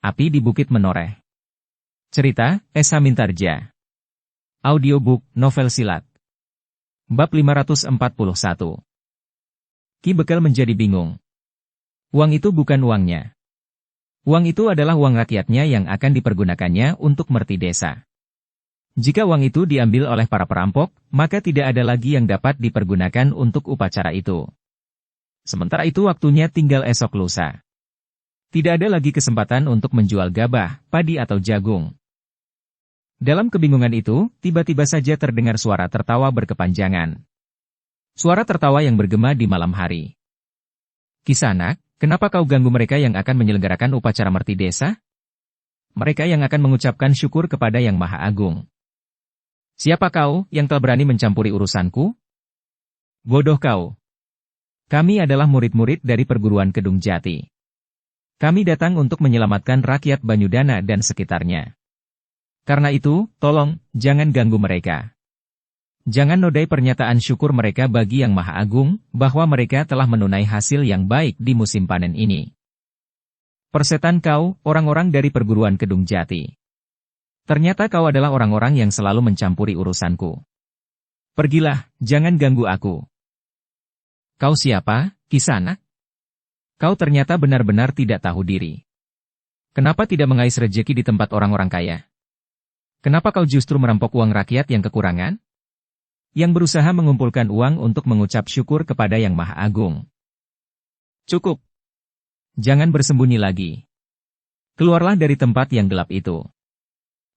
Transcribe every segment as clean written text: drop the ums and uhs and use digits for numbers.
Api di Bukit Menoreh. Cerita, Esa Mintarja. Audiobook, novel silat. Bab 541. Ki Bekel menjadi bingung. Uang itu bukan uangnya. Uang itu adalah uang rakyatnya yang akan dipergunakannya untuk merti desa. Jika uang itu diambil oleh para perampok, maka tidak ada lagi yang dapat dipergunakan untuk upacara itu. Sementara itu waktunya tinggal esok lusa. Tidak ada lagi kesempatan untuk menjual gabah, padi atau jagung. Dalam kebingungan itu, tiba-tiba saja terdengar suara tertawa berkepanjangan. Suara tertawa yang bergema di malam hari. Kisanak, kenapa kau ganggu mereka yang akan menyelenggarakan upacara merti desa? Mereka yang akan mengucapkan syukur kepada Yang Maha Agung. Siapa kau yang telah berani mencampuri urusanku? Bodoh kau. Kami adalah murid-murid dari perguruan Kedung Jati. Kami datang untuk menyelamatkan rakyat Banyudana dan sekitarnya. Karena itu, tolong, jangan ganggu mereka. Jangan nodai pernyataan syukur mereka bagi Yang Maha Agung, bahwa mereka telah menunai hasil yang baik di musim panen ini. Persetan kau, orang-orang dari perguruan Kedung Jati. Ternyata kau adalah orang-orang yang selalu mencampuri urusanku. Pergilah, jangan ganggu aku. Kau siapa, Kisanak? Kau ternyata benar-benar tidak tahu diri. Kenapa tidak mengais rejeki di tempat orang-orang kaya? Kenapa kau justru merampok uang rakyat yang kekurangan? Yang berusaha mengumpulkan uang untuk mengucap syukur kepada Yang Maha Agung. Cukup. Jangan bersembunyi lagi. Keluarlah dari tempat yang gelap itu.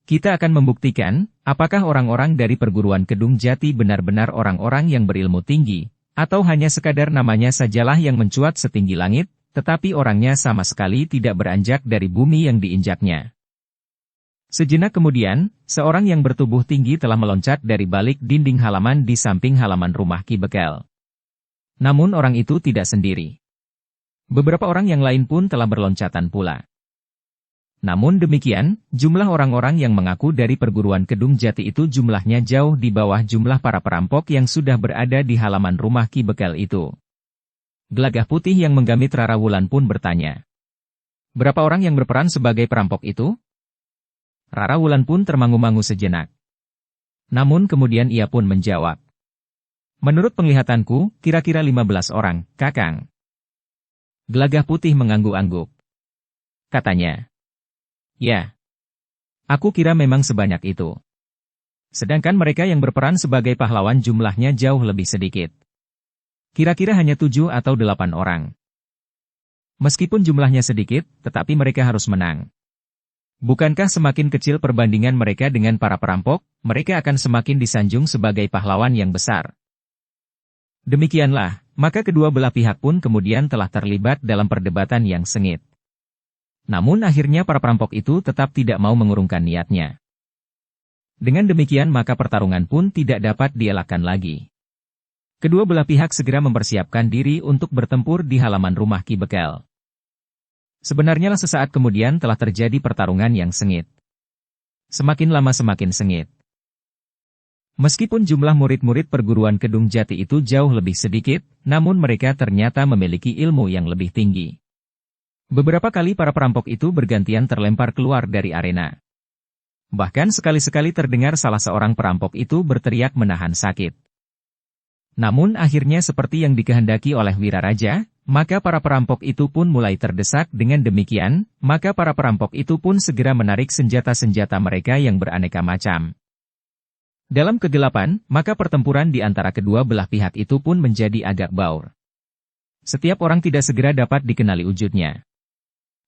Kita akan membuktikan, apakah orang-orang dari perguruan Kedung Jati benar-benar orang-orang yang berilmu tinggi, atau hanya sekadar namanya sajalah yang mencuat setinggi langit, tetapi orangnya sama sekali tidak beranjak dari bumi yang diinjaknya. Sejenak kemudian, seorang yang bertubuh tinggi telah meloncat dari balik dinding halaman di samping halaman rumah Ki Bekel. Namun orang itu tidak sendiri. Beberapa orang yang lain pun telah berloncatan pula. Namun demikian, jumlah orang-orang yang mengaku dari perguruan Kedung Jati itu jumlahnya jauh di bawah jumlah para perampok yang sudah berada di halaman rumah Ki Bekel itu. Gelagah putih yang menggamit Rara Wulan pun bertanya. Berapa orang yang berperan sebagai perampok itu? Rara Wulan pun termangu-mangu sejenak. Namun kemudian ia pun menjawab. Menurut penglihatanku, kira-kira 15 orang, Kakang. Gelagah putih mengangguk-angguk. Katanya. Ya. Aku kira memang sebanyak itu. Sedangkan mereka yang berperan sebagai pahlawan jumlahnya jauh lebih sedikit. Kira-kira hanya 7 atau 8 orang. Meskipun jumlahnya sedikit, tetapi mereka harus menang. Bukankah semakin kecil perbandingan mereka dengan para perampok, mereka akan semakin disanjung sebagai pahlawan yang besar. Demikianlah, maka kedua belah pihak pun kemudian telah terlibat dalam perdebatan yang sengit. Namun akhirnya para perampok itu tetap tidak mau mengurungkan niatnya. Dengan demikian maka pertarungan pun tidak dapat dielakkan lagi. Kedua belah pihak segera mempersiapkan diri untuk bertempur di halaman rumah Ki Bekel. Sebenarnya sesaat kemudian telah terjadi pertarungan yang sengit. Semakin lama semakin sengit. Meskipun jumlah murid-murid perguruan Kedung Jati itu jauh lebih sedikit, namun mereka ternyata memiliki ilmu yang lebih tinggi. Beberapa kali para perampok itu bergantian terlempar keluar dari arena. Bahkan sekali-sekali terdengar salah seorang perampok itu berteriak menahan sakit. Namun akhirnya seperti yang dikehendaki oleh Wiraraja, maka para perampok itu pun mulai terdesak. Dengan demikian, maka para perampok itu pun segera menarik senjata-senjata mereka yang beraneka macam. Dalam kegelapan, maka pertempuran di antara kedua belah pihak itu pun menjadi agak baur. Setiap orang tidak segera dapat dikenali wujudnya.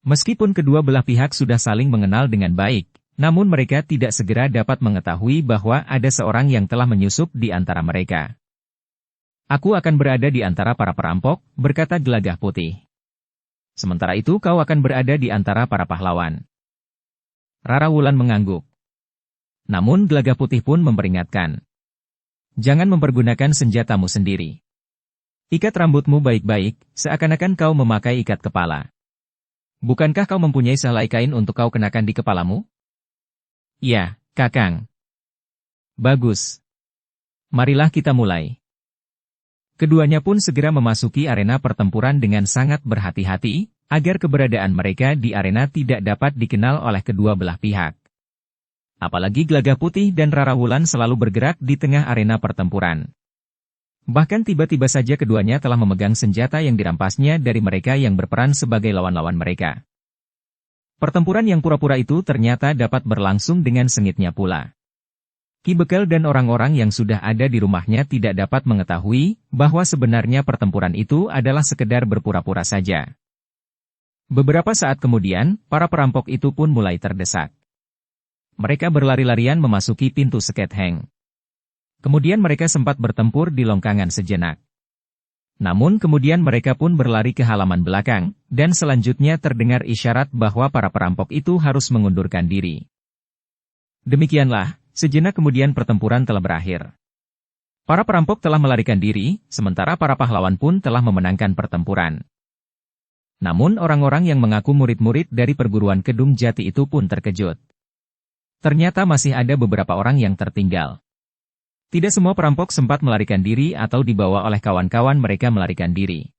Meskipun kedua belah pihak sudah saling mengenal dengan baik, namun mereka tidak segera dapat mengetahui bahwa ada seorang yang telah menyusup di antara mereka. Aku akan berada di antara para perampok, berkata Gelagah Putih. Sementara itu kau akan berada di antara para pahlawan. Rara Wulan mengangguk. Namun Gelagah Putih pun memperingatkan. Jangan mempergunakan senjatamu sendiri. Ikat rambutmu baik-baik, seakan-akan kau memakai ikat kepala. Bukankah kau mempunyai sehelai kain untuk kau kenakan di kepalamu? Ya, Kakang. Bagus. Marilah kita mulai. Keduanya pun segera memasuki arena pertempuran dengan sangat berhati-hati, agar keberadaan mereka di arena tidak dapat dikenal oleh kedua belah pihak. Apalagi Gelagah Putih dan Rara Wulan selalu bergerak di tengah arena pertempuran. Bahkan tiba-tiba saja keduanya telah memegang senjata yang dirampasnya dari mereka yang berperan sebagai lawan-lawan mereka. Pertempuran yang pura-pura itu ternyata dapat berlangsung dengan sengitnya pula. Ki Bekel dan orang-orang yang sudah ada di rumahnya tidak dapat mengetahui bahwa sebenarnya pertempuran itu adalah sekedar berpura-pura saja. Beberapa saat kemudian, para perampok itu pun mulai terdesak. Mereka berlari-larian memasuki pintu Sketheng. Kemudian mereka sempat bertempur di longkangan sejenak. Namun kemudian mereka pun berlari ke halaman belakang, dan selanjutnya terdengar isyarat bahwa para perampok itu harus mengundurkan diri. Demikianlah, sejenak kemudian pertempuran telah berakhir. Para perampok telah melarikan diri, sementara para pahlawan pun telah memenangkan pertempuran. Namun orang-orang yang mengaku murid-murid dari perguruan Kedung Jati itu pun terkejut. Ternyata masih ada beberapa orang yang tertinggal. Tidak semua perampok sempat melarikan diri atau dibawa oleh kawan-kawan mereka melarikan diri.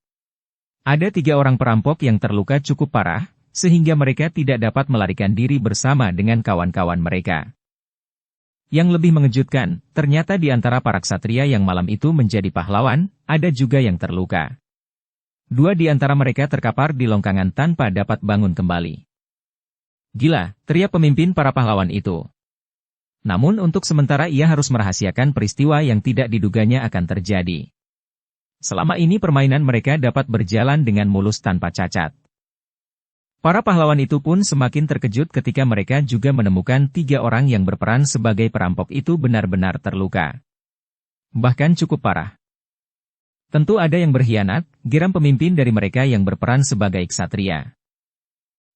Ada 3 orang perampok yang terluka cukup parah, sehingga mereka tidak dapat melarikan diri bersama dengan kawan-kawan mereka. Yang lebih mengejutkan, ternyata di antara para ksatria yang malam itu menjadi pahlawan, ada juga yang terluka. 2 di antara mereka terkapar di longkangan tanpa dapat bangun kembali. Gila, teriak pemimpin para pahlawan itu. Namun untuk sementara ia harus merahasiakan peristiwa yang tidak diduganya akan terjadi. Selama ini permainan mereka dapat berjalan dengan mulus tanpa cacat. Para pahlawan itu pun semakin terkejut ketika mereka juga menemukan 3 orang yang berperan sebagai perampok itu benar-benar terluka. Bahkan cukup parah. Tentu ada yang berkhianat, geram pemimpin dari mereka yang berperan sebagai ksatria.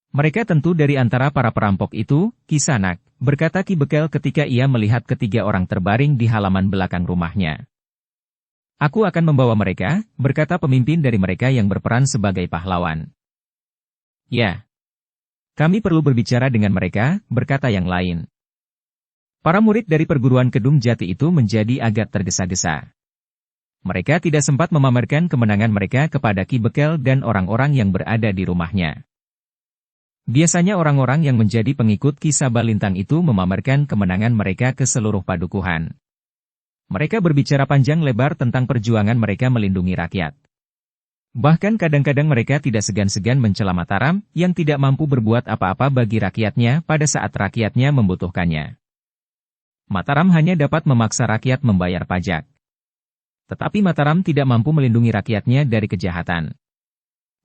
Mereka tentu dari antara para perampok itu, Kisanak, berkata Ki Bekel ketika ia melihat ketiga orang terbaring di halaman belakang rumahnya. Aku akan membawa mereka, berkata pemimpin dari mereka yang berperan sebagai pahlawan. Ya. Kami perlu berbicara dengan mereka, berkata yang lain. Para murid dari perguruan Kedung Jati itu menjadi agak tergesa-gesa. Mereka tidak sempat memamerkan kemenangan mereka kepada Ki Bekel dan orang-orang yang berada di rumahnya. Biasanya orang-orang yang menjadi pengikut Ki Sabalintang itu memamerkan kemenangan mereka ke seluruh padukuhan. Mereka berbicara panjang lebar tentang perjuangan mereka melindungi rakyat. Bahkan kadang-kadang mereka tidak segan-segan mencela Mataram yang tidak mampu berbuat apa-apa bagi rakyatnya pada saat rakyatnya membutuhkannya. Mataram hanya dapat memaksa rakyat membayar pajak. Tetapi Mataram tidak mampu melindungi rakyatnya dari kejahatan.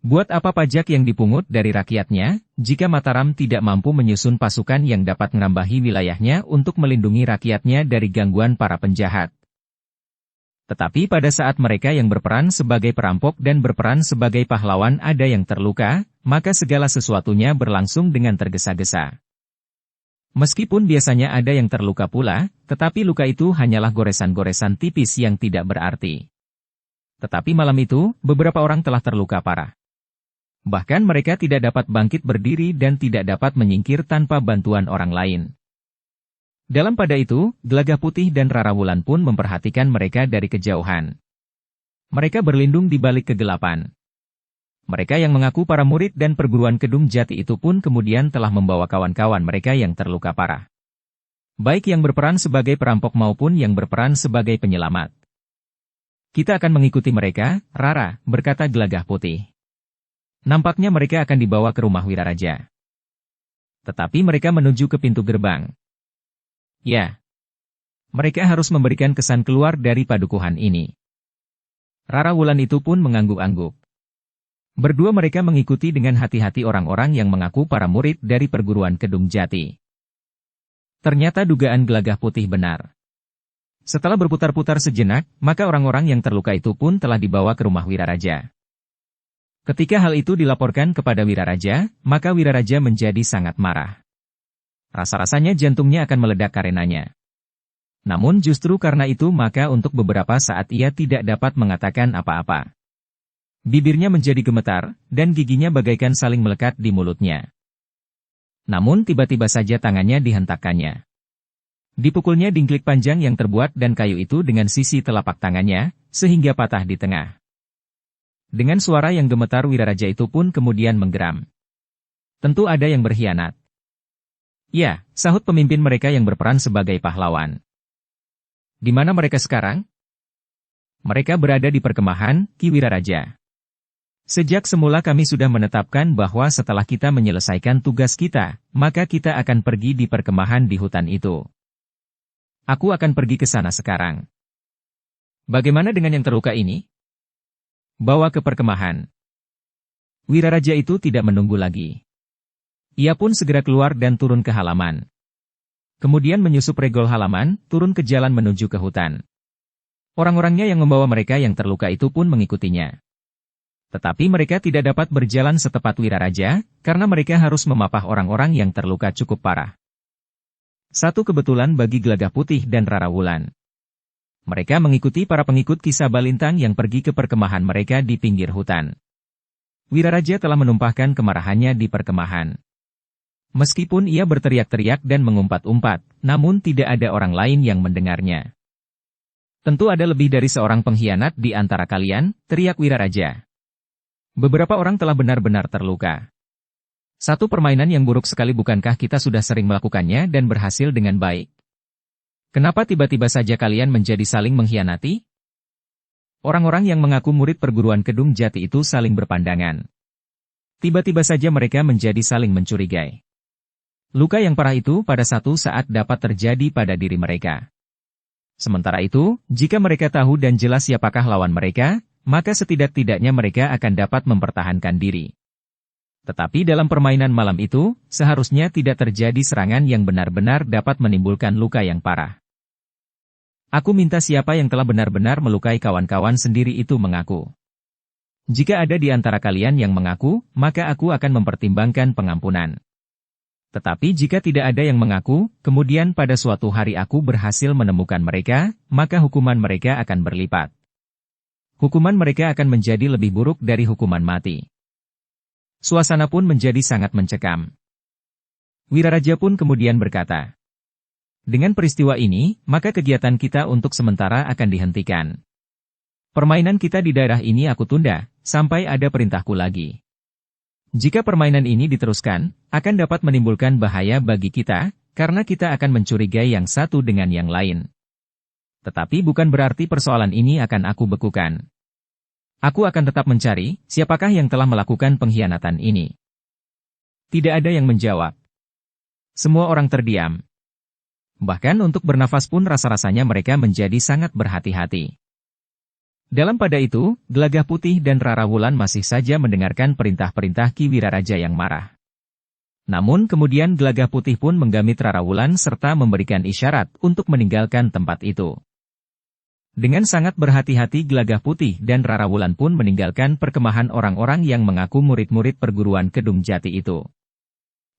Buat apa pajak yang dipungut dari rakyatnya, jika Mataram tidak mampu menyusun pasukan yang dapat menambahi wilayahnya untuk melindungi rakyatnya dari gangguan para penjahat. Tetapi pada saat mereka yang berperan sebagai perampok dan berperan sebagai pahlawan ada yang terluka, maka segala sesuatunya berlangsung dengan tergesa-gesa. Meskipun biasanya ada yang terluka pula, tetapi luka itu hanyalah goresan-goresan tipis yang tidak berarti. Tetapi malam itu, beberapa orang telah terluka parah. Bahkan mereka tidak dapat bangkit berdiri dan tidak dapat menyingkir tanpa bantuan orang lain. Dalam pada itu, Gelagah Putih dan Rara Wulan pun memperhatikan mereka dari kejauhan. Mereka berlindung di balik kegelapan. Mereka yang mengaku para murid dan perguruan Kedung Jati itu pun kemudian telah membawa kawan-kawan mereka yang terluka parah. Baik yang berperan sebagai perampok maupun yang berperan sebagai penyelamat. Kita akan mengikuti mereka, Rara, berkata Gelagah Putih. Nampaknya mereka akan dibawa ke rumah Wiraraja. Tetapi mereka menuju ke pintu gerbang. Ya. Mereka harus memberikan kesan keluar dari padukuhan ini. Rara Wulan itu pun mengangguk-angguk. Berdua mereka mengikuti dengan hati-hati orang-orang yang mengaku para murid dari perguruan Kedung Jati. Ternyata dugaan Gelagah Putih benar. Setelah berputar-putar sejenak, maka orang-orang yang terluka itu pun telah dibawa ke rumah Wiraraja. Ketika hal itu dilaporkan kepada Wiraraja, maka Wiraraja menjadi sangat marah. Rasa-rasanya jantungnya akan meledak karenanya. Namun justru karena itu maka untuk beberapa saat ia tidak dapat mengatakan apa-apa. Bibirnya menjadi gemetar, dan giginya bagaikan saling melekat di mulutnya. Namun tiba-tiba saja tangannya dihentakkannya. Dipukulnya dingklik panjang yang terbuat dan kayu itu dengan sisi telapak tangannya, sehingga patah di tengah. Dengan suara yang gemetar Wiraraja itu pun kemudian menggeram. Tentu ada yang berkhianat. Ya, sahut pemimpin mereka yang berperan sebagai pahlawan. Di mana mereka sekarang? Mereka berada di perkemahan, Ki Wiraraja. Sejak semula kami sudah menetapkan bahwa setelah kita menyelesaikan tugas kita, maka kita akan pergi di perkemahan di hutan itu. Aku akan pergi ke sana sekarang. Bagaimana dengan yang terluka ini? Bawa ke perkemahan. Wiraraja itu tidak menunggu lagi. Ia pun segera keluar dan turun ke halaman. Kemudian menyusup regol halaman, turun ke jalan menuju ke hutan. Orang-orangnya yang membawa mereka yang terluka itu pun mengikutinya. Tetapi mereka tidak dapat berjalan setepat Wiraraja, karena mereka harus memapah orang-orang yang terluka cukup parah. Satu kebetulan bagi Gelagah Putih dan Rara Wulan. Mereka mengikuti para pengikut Kisah Balintang yang pergi ke perkemahan mereka di pinggir hutan. Wiraraja telah menumpahkan kemarahannya di perkemahan. Meskipun ia berteriak-teriak dan mengumpat-umpat, namun tidak ada orang lain yang mendengarnya. Tentu ada lebih dari seorang pengkhianat di antara kalian, teriak Wiraraja. Beberapa orang telah benar-benar terluka. Satu permainan yang buruk sekali, bukankah kita sudah sering melakukannya dan berhasil dengan baik? Kenapa tiba-tiba saja kalian menjadi saling mengkhianati? Orang-orang yang mengaku murid perguruan Kedung Jati itu saling berpandangan. Tiba-tiba saja mereka menjadi saling mencurigai. Luka yang parah itu pada satu saat dapat terjadi pada diri mereka. Sementara itu, jika mereka tahu dan jelas siapakah lawan mereka, maka setidak-tidaknya mereka akan dapat mempertahankan diri. Tetapi dalam permainan malam itu, seharusnya tidak terjadi serangan yang benar-benar dapat menimbulkan luka yang parah. Aku minta siapa yang telah benar-benar melukai kawan-kawan sendiri itu mengaku. Jika ada di antara kalian yang mengaku, maka aku akan mempertimbangkan pengampunan. Tetapi jika tidak ada yang mengaku, kemudian pada suatu hari aku berhasil menemukan mereka, maka hukuman mereka akan berlipat. Hukuman mereka akan menjadi lebih buruk dari hukuman mati. Suasana pun menjadi sangat mencekam. Wiraraja pun kemudian berkata, dengan peristiwa ini, maka kegiatan kita untuk sementara akan dihentikan. Permainan kita di daerah ini aku tunda, sampai ada perintahku lagi. Jika permainan ini diteruskan, akan dapat menimbulkan bahaya bagi kita, karena kita akan mencurigai yang satu dengan yang lain. Tetapi bukan berarti persoalan ini akan aku bekukan. Aku akan tetap mencari, siapakah yang telah melakukan pengkhianatan ini. Tidak ada yang menjawab. Semua orang terdiam. Bahkan untuk bernafas pun rasa-rasanya mereka menjadi sangat berhati-hati. Dalam pada itu, Gelagah Putih dan Rara Wulan masih saja mendengarkan perintah-perintah Ki Wiraraja yang marah. Namun kemudian Gelagah Putih pun menggamit Rara Wulan serta memberikan isyarat untuk meninggalkan tempat itu. Dengan sangat berhati-hati Gelagah Putih dan Rara Wulan pun meninggalkan perkemahan orang-orang yang mengaku murid-murid perguruan Kedung Jati itu.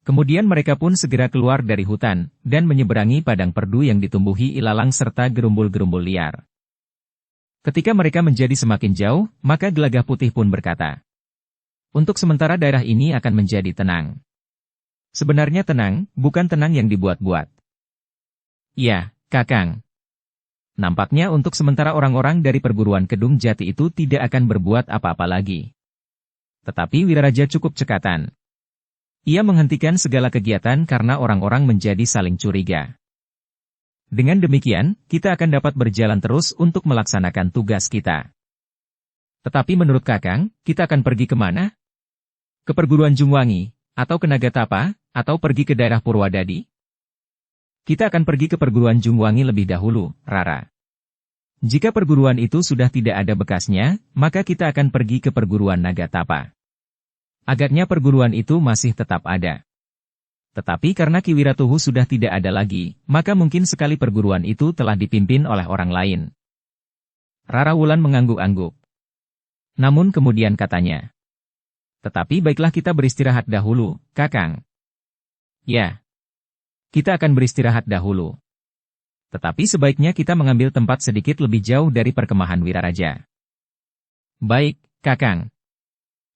Kemudian mereka pun segera keluar dari hutan, dan menyeberangi padang perdu yang ditumbuhi ilalang serta gerumbul-gerumbul liar. Ketika mereka menjadi semakin jauh, maka Gelagah Putih pun berkata, untuk sementara daerah ini akan menjadi tenang. Sebenarnya tenang, bukan tenang yang dibuat-buat. Ya, Kakang. Nampaknya untuk sementara orang-orang dari perguruan Kedung Jati itu tidak akan berbuat apa-apa lagi. Tetapi Wiraraja cukup cekatan. Ia menghentikan segala kegiatan karena orang-orang menjadi saling curiga. Dengan demikian, kita akan dapat berjalan terus untuk melaksanakan tugas kita. Tetapi menurut Kakang, kita akan pergi kemana? Ke perguruan Jungwangi, atau ke Nagatapa, atau pergi ke daerah Purwadadi? Kita akan pergi ke perguruan Jungwangi lebih dahulu, Rara. Jika perguruan itu sudah tidak ada bekasnya, maka kita akan pergi ke perguruan Nagatapa. Agaknya perguruan itu masih tetap ada. Tetapi karena Ki Wiratuhu sudah tidak ada lagi, maka mungkin sekali perguruan itu telah dipimpin oleh orang lain. Rara Wulan mengangguk-angguk. Namun kemudian katanya, tetapi baiklah kita beristirahat dahulu, Kakang. Ya, kita akan beristirahat dahulu. Tetapi sebaiknya kita mengambil tempat sedikit lebih jauh dari perkemahan Wiraraja. Baik, Kakang.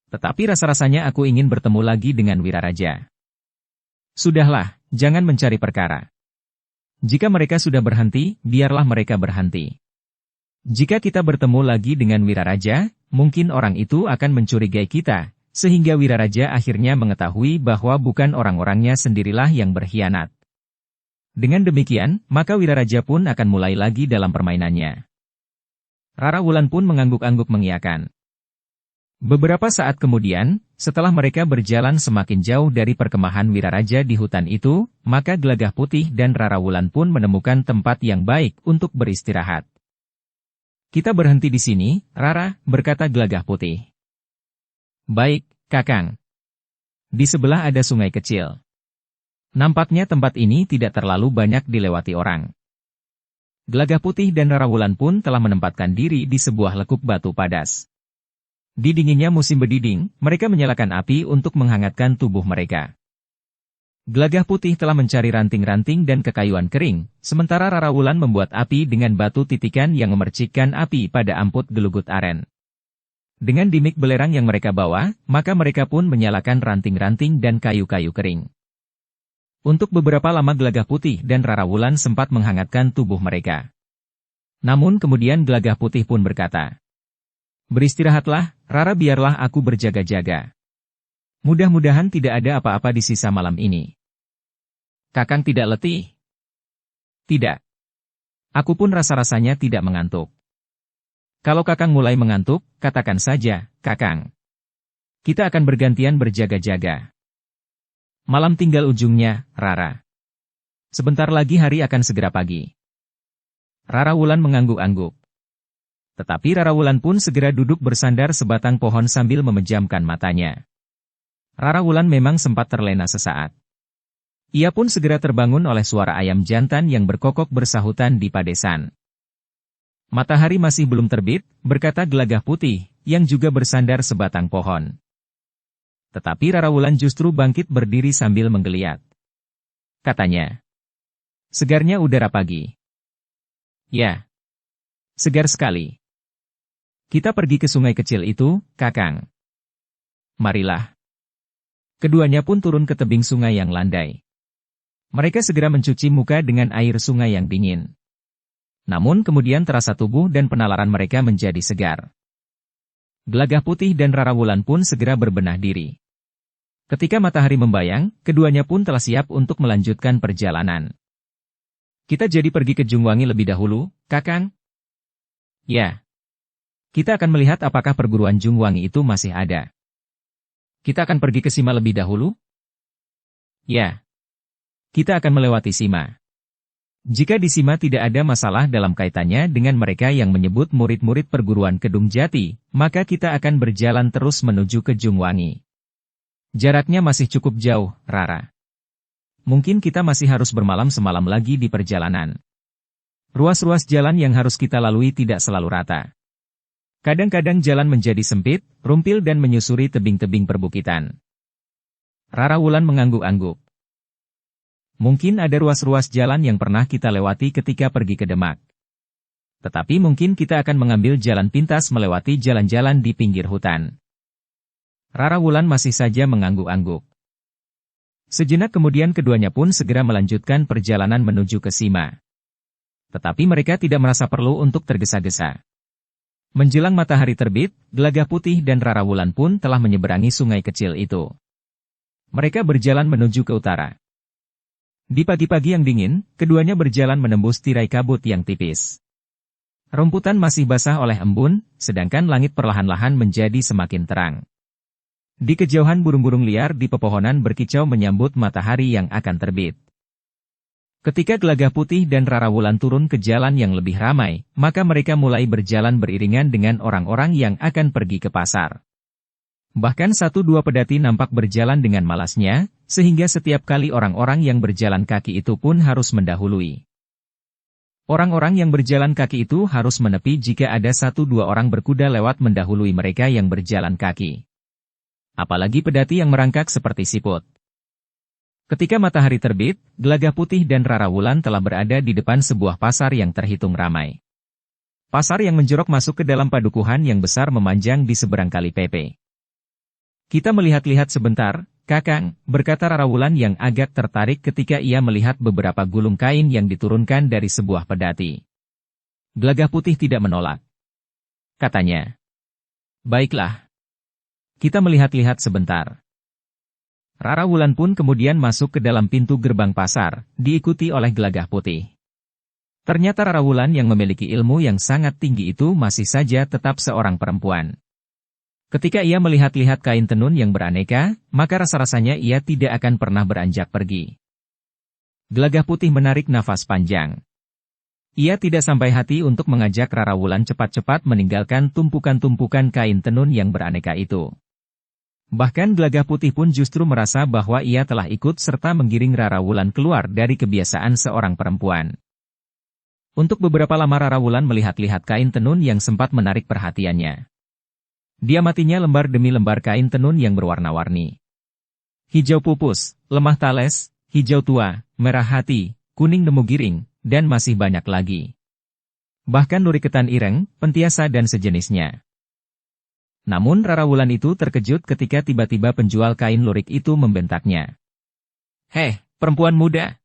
Tetapi rasa-rasanya aku ingin bertemu lagi dengan Wiraraja. Sudahlah, jangan mencari perkara. Jika mereka sudah berhenti, biarlah mereka berhenti. Jika kita bertemu lagi dengan Wiraraja, mungkin orang itu akan mencurigai kita, sehingga Wiraraja akhirnya mengetahui bahwa bukan orang-orangnya sendirilah yang berkhianat. Dengan demikian, maka Wiraraja pun akan mulai lagi dalam permainannya. Rara Wulan pun mengangguk-angguk mengiyakan. Beberapa saat kemudian, setelah mereka berjalan semakin jauh dari perkemahan Wiraraja di hutan itu, maka Gelagah Putih dan Rara Wulan pun menemukan tempat yang baik untuk beristirahat. Kita berhenti di sini, Rara, berkata Gelagah Putih. Baik, Kakang. Di sebelah ada sungai kecil. Nampaknya tempat ini tidak terlalu banyak dilewati orang. Gelagah Putih dan Rara Wulan pun telah menempatkan diri di sebuah lekuk batu padas. Di dinginnya musim berdiding, mereka menyalakan api untuk menghangatkan tubuh mereka. Gelagah Putih telah mencari ranting-ranting dan kekayuan kering, sementara Rara Wulan membuat api dengan batu titikan yang memercikkan api pada amput gelugut aren. Dengan dimik belerang yang mereka bawa, maka mereka pun menyalakan ranting-ranting dan kayu-kayu kering. Untuk beberapa lama Gelagah Putih dan Rara Wulan sempat menghangatkan tubuh mereka. Namun kemudian Gelagah Putih pun berkata, "Beristirahatlah, Rara, biarlah aku berjaga-jaga. Mudah-mudahan tidak ada apa-apa di sisa malam ini." "Kakang tidak letih?" "Tidak. Aku pun rasa-rasanya tidak mengantuk." "Kalau Kakang mulai mengantuk, katakan saja, Kakang. Kita akan bergantian berjaga-jaga. Malam tinggal ujungnya, Rara. Sebentar lagi hari akan segera pagi." Rara Wulan mengangguk-angguk. Tetapi Rara Wulan pun segera duduk bersandar sebatang pohon sambil memejamkan matanya. Rara Wulan memang sempat terlena sesaat. Ia pun segera terbangun oleh suara ayam jantan yang berkokok bersahutan di padesan. "Matahari masih belum terbit," berkata Gelagah Putih, yang juga bersandar sebatang pohon. Tetapi Rara Wulan justru bangkit berdiri sambil menggeliat. Katanya, "Segarnya udara pagi." "Ya, segar sekali. Kita pergi ke sungai kecil itu, Kakang." "Marilah." Keduanya pun turun ke tebing sungai yang landai. Mereka segera mencuci muka dengan air sungai yang dingin. Namun kemudian terasa tubuh dan penalaran mereka menjadi segar. Gelagah Putih dan Rara Wulan pun segera berbenah diri. Ketika matahari membayang, keduanya pun telah siap untuk melanjutkan perjalanan. "Kita jadi pergi ke Jungwangi lebih dahulu, Kakang?" "Ya. Kita akan melihat apakah perguruan Jungwangi itu masih ada." "Kita akan pergi ke Sima lebih dahulu?" "Ya. Kita akan melewati Sima. Jika di Sima tidak ada masalah dalam kaitannya dengan mereka yang menyebut murid-murid perguruan Kedung Jati, maka kita akan berjalan terus menuju ke Jungwangi. Jaraknya masih cukup jauh, Rara. Mungkin kita masih harus bermalam semalam lagi di perjalanan. Ruas-ruas jalan yang harus kita lalui tidak selalu rata. Kadang-kadang jalan menjadi sempit, rumpil dan menyusuri tebing-tebing perbukitan." Rara Wulan mengangguk-angguk. "Mungkin ada ruas-ruas jalan yang pernah kita lewati ketika pergi ke Demak. Tetapi mungkin kita akan mengambil jalan pintas melewati jalan-jalan di pinggir hutan." Rara Wulan masih saja mengangguk-angguk. Sejenak kemudian keduanya pun segera melanjutkan perjalanan menuju ke Sima. Tetapi mereka tidak merasa perlu untuk tergesa-gesa. Menjelang matahari terbit, Gelagah Putih dan Rara Wulan pun telah menyeberangi sungai kecil itu. Mereka berjalan menuju ke utara. Di pagi-pagi yang dingin, keduanya berjalan menembus tirai kabut yang tipis. Rumputan masih basah oleh embun, sedangkan langit perlahan-lahan menjadi semakin terang. Di kejauhan burung-burung liar di pepohonan berkicau menyambut matahari yang akan terbit. Ketika Gelagah Putih dan Rara Wulan turun ke jalan yang lebih ramai, maka mereka mulai berjalan beriringan dengan orang-orang yang akan pergi ke pasar. Bahkan 1-2 pedati nampak berjalan dengan malasnya, sehingga setiap kali orang-orang yang berjalan kaki itu pun harus mendahului. Orang-orang yang berjalan kaki itu harus menepi jika ada 1-2 orang berkuda lewat mendahului mereka yang berjalan kaki. Apalagi pedati yang merangkak seperti siput. Ketika matahari terbit, Gelagah Putih dan Rara Wulan telah berada di depan sebuah pasar yang terhitung ramai. Pasar yang menjorok masuk ke dalam padukuhan yang besar memanjang di seberang kali Pepe. "Kita melihat-lihat sebentar, Kakang," berkata Rara Wulan yang agak tertarik ketika ia melihat beberapa gulung kain yang diturunkan dari sebuah pedati. Gelagah Putih tidak menolak. Katanya, "Baiklah. Kita melihat-lihat sebentar." Rara Wulan pun kemudian masuk ke dalam pintu gerbang pasar, diikuti oleh Gelagah Putih. Ternyata Rara Wulan yang memiliki ilmu yang sangat tinggi itu masih saja tetap seorang perempuan. Ketika ia melihat-lihat kain tenun yang beraneka, maka rasa-rasanya ia tidak akan pernah beranjak pergi. Gelagah Putih menarik nafas panjang. Ia tidak sampai hati untuk mengajak Rara Wulan cepat-cepat meninggalkan tumpukan-tumpukan kain tenun yang beraneka itu. Bahkan Gelagah Putih pun justru merasa bahwa ia telah ikut serta menggiring Rara Wulan keluar dari kebiasaan seorang perempuan. Untuk beberapa lama Rara Wulan melihat-lihat kain tenun yang sempat menarik perhatiannya. Diamatinya lembar demi lembar kain tenun yang berwarna-warni. Hijau pupus, lemah tales, hijau tua, merah hati, kuning nemu giring, dan masih banyak lagi. Bahkan lurik ketan ireng, pentiasa dan sejenisnya. Namun Rara Wulan itu terkejut ketika tiba-tiba penjual kain lurik itu membentaknya. "Heh, perempuan muda!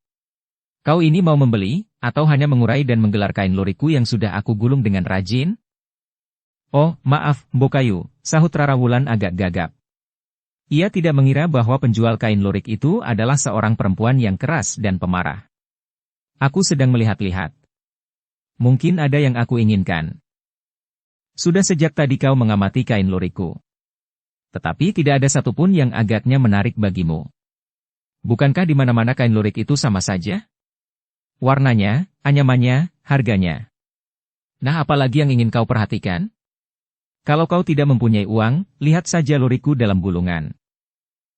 Kau ini mau membeli, atau hanya mengurai dan menggelar kain lurikku yang sudah aku gulung dengan rajin?" "Oh, maaf, Bokayu," sahut Rara Wulan agak gagap. Ia tidak mengira bahwa penjual kain lurik itu adalah seorang perempuan yang keras dan pemarah. "Aku sedang melihat-lihat. Mungkin ada yang aku inginkan." "Sudah sejak tadi kau mengamati kain lurikku. Tetapi tidak ada satupun yang agaknya menarik bagimu. Bukankah di mana-mana kain lurik itu sama saja? Warnanya, anyamannya, harganya. Nah, apalagi yang ingin kau perhatikan? Kalau kau tidak mempunyai uang, lihat saja lurikku dalam gulungan.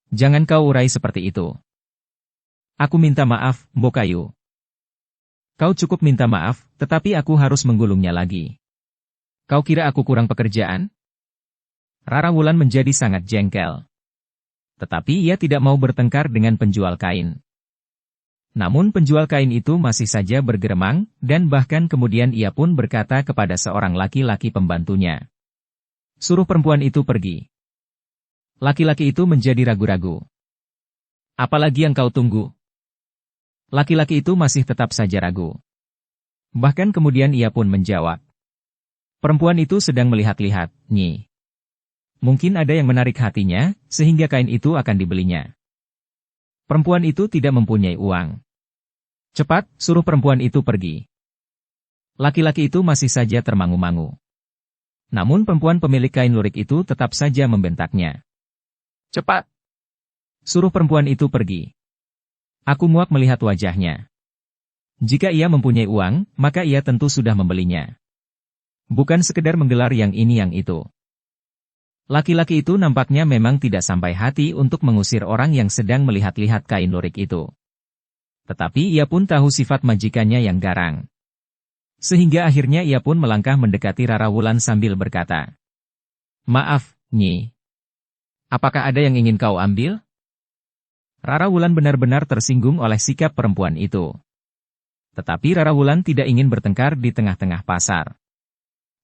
Jangan kau urai seperti itu." "Aku minta maaf, Bokayu." "Kau cukup minta maaf, tetapi aku harus menggulungnya lagi. Kau kira aku kurang pekerjaan?" Rara Wulan menjadi sangat jengkel. Tetapi ia tidak mau bertengkar dengan penjual kain. Namun penjual kain itu masih saja bergeremang, dan bahkan kemudian ia pun berkata kepada seorang laki-laki pembantunya, "Suruh perempuan itu pergi." Laki-laki itu menjadi ragu-ragu. "Apalagi yang kau tunggu?" Laki-laki itu masih tetap saja ragu. Bahkan kemudian ia pun menjawab, "Perempuan itu sedang melihat-lihat, Nyi. Mungkin ada yang menarik hatinya, sehingga kain itu akan dibelinya. Perempuan itu tidak mempunyai uang. Cepat, suruh perempuan itu pergi." Laki-laki itu masih saja termangu-mangu. Namun perempuan pemilik kain lurik itu tetap saja membentaknya. "Cepat! Suruh perempuan itu pergi. Aku muak melihat wajahnya. Jika ia mempunyai uang, maka ia tentu sudah membelinya. Bukan sekedar menggelar yang ini yang itu." Laki-laki itu nampaknya memang tidak sampai hati untuk mengusir orang yang sedang melihat-lihat kain lurik itu. Tetapi ia pun tahu sifat majikannya yang garang. Sehingga akhirnya ia pun melangkah mendekati Rara Wulan sambil berkata, "Maaf, Nyi. Apakah ada yang ingin kau ambil?" Rara Wulan benar-benar tersinggung oleh sikap perempuan itu. Tetapi Rara Wulan tidak ingin bertengkar di tengah-tengah pasar.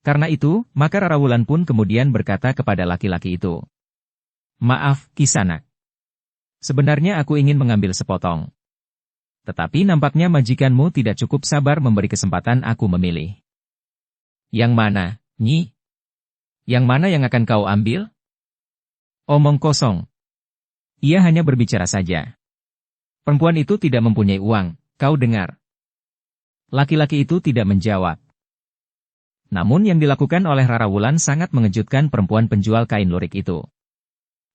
Karena itu, maka Rara Wulan pun kemudian berkata kepada laki-laki itu, "Maaf, Kisanak. Sebenarnya aku ingin mengambil sepotong. Tetapi nampaknya majikanmu tidak cukup sabar memberi kesempatan aku memilih." "Yang mana, Nyi? Yang mana yang akan kau ambil?" "Omong kosong. Ia hanya berbicara saja. Perempuan itu tidak mempunyai uang, kau dengar." Laki-laki itu tidak menjawab. Namun yang dilakukan oleh Rara Wulan sangat mengejutkan perempuan penjual kain lurik itu.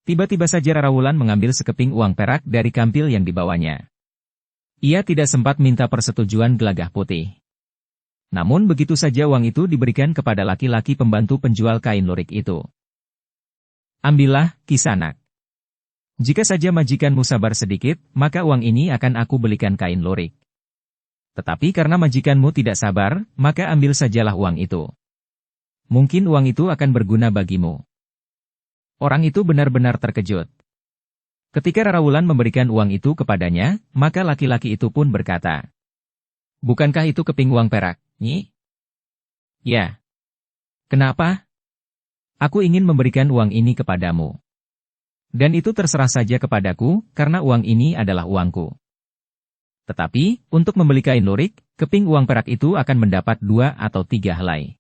Tiba-tiba saja Rara Wulan mengambil sekeping uang perak dari kampil yang dibawanya. Ia tidak sempat minta persetujuan Gelagah Putih. Namun begitu saja uang itu diberikan kepada laki-laki pembantu penjual kain lurik itu. "Ambillah, Kisanak. Jika saja majikanmu sabar sedikit, maka uang ini akan aku belikan kain lurik. Tetapi karena majikanmu tidak sabar, maka ambil sajalah uang itu. Mungkin uang itu akan berguna bagimu." Orang itu benar-benar terkejut. Ketika Rara Wulan memberikan uang itu kepadanya, maka laki-laki itu pun berkata, "Bukankah itu keping uang perak, Nyi?" "Ya. Kenapa? Aku ingin memberikan uang ini kepadamu. Dan itu terserah saja kepadaku, karena uang ini adalah uangku." Tetapi, untuk membeli kain lurik, keping uang perak itu akan mendapat 2 atau 3 helai.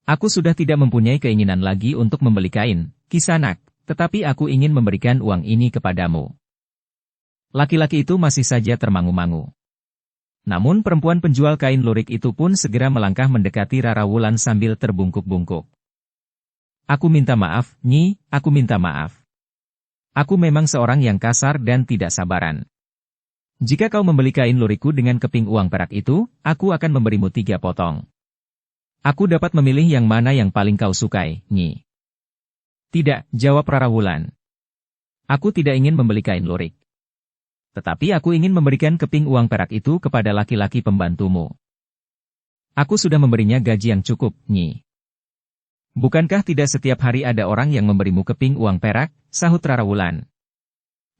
Aku sudah tidak mempunyai keinginan lagi untuk membeli kain, Kisanak, tetapi aku ingin memberikan uang ini kepadamu. Laki-laki itu masih saja termangu-mangu. Namun perempuan penjual kain lurik itu pun segera melangkah mendekati Rara Wulan sambil terbungkuk-bungkuk. Aku minta maaf, Nyi, aku minta maaf. Aku memang seorang yang kasar dan tidak sabaran. Jika kau membeli kain lurikku dengan keping uang perak itu, aku akan memberimu 3 potong. Aku dapat memilih yang mana yang paling kau sukai, Nyi. Tidak, jawab Rara Wulan. Aku tidak ingin membeli kain lurik. Tetapi aku ingin memberikan keping uang perak itu kepada laki-laki pembantumu. Aku sudah memberinya gaji yang cukup, Nyi. Bukankah tidak setiap hari ada orang yang memberimu keping uang perak, sahut Rara Wulan.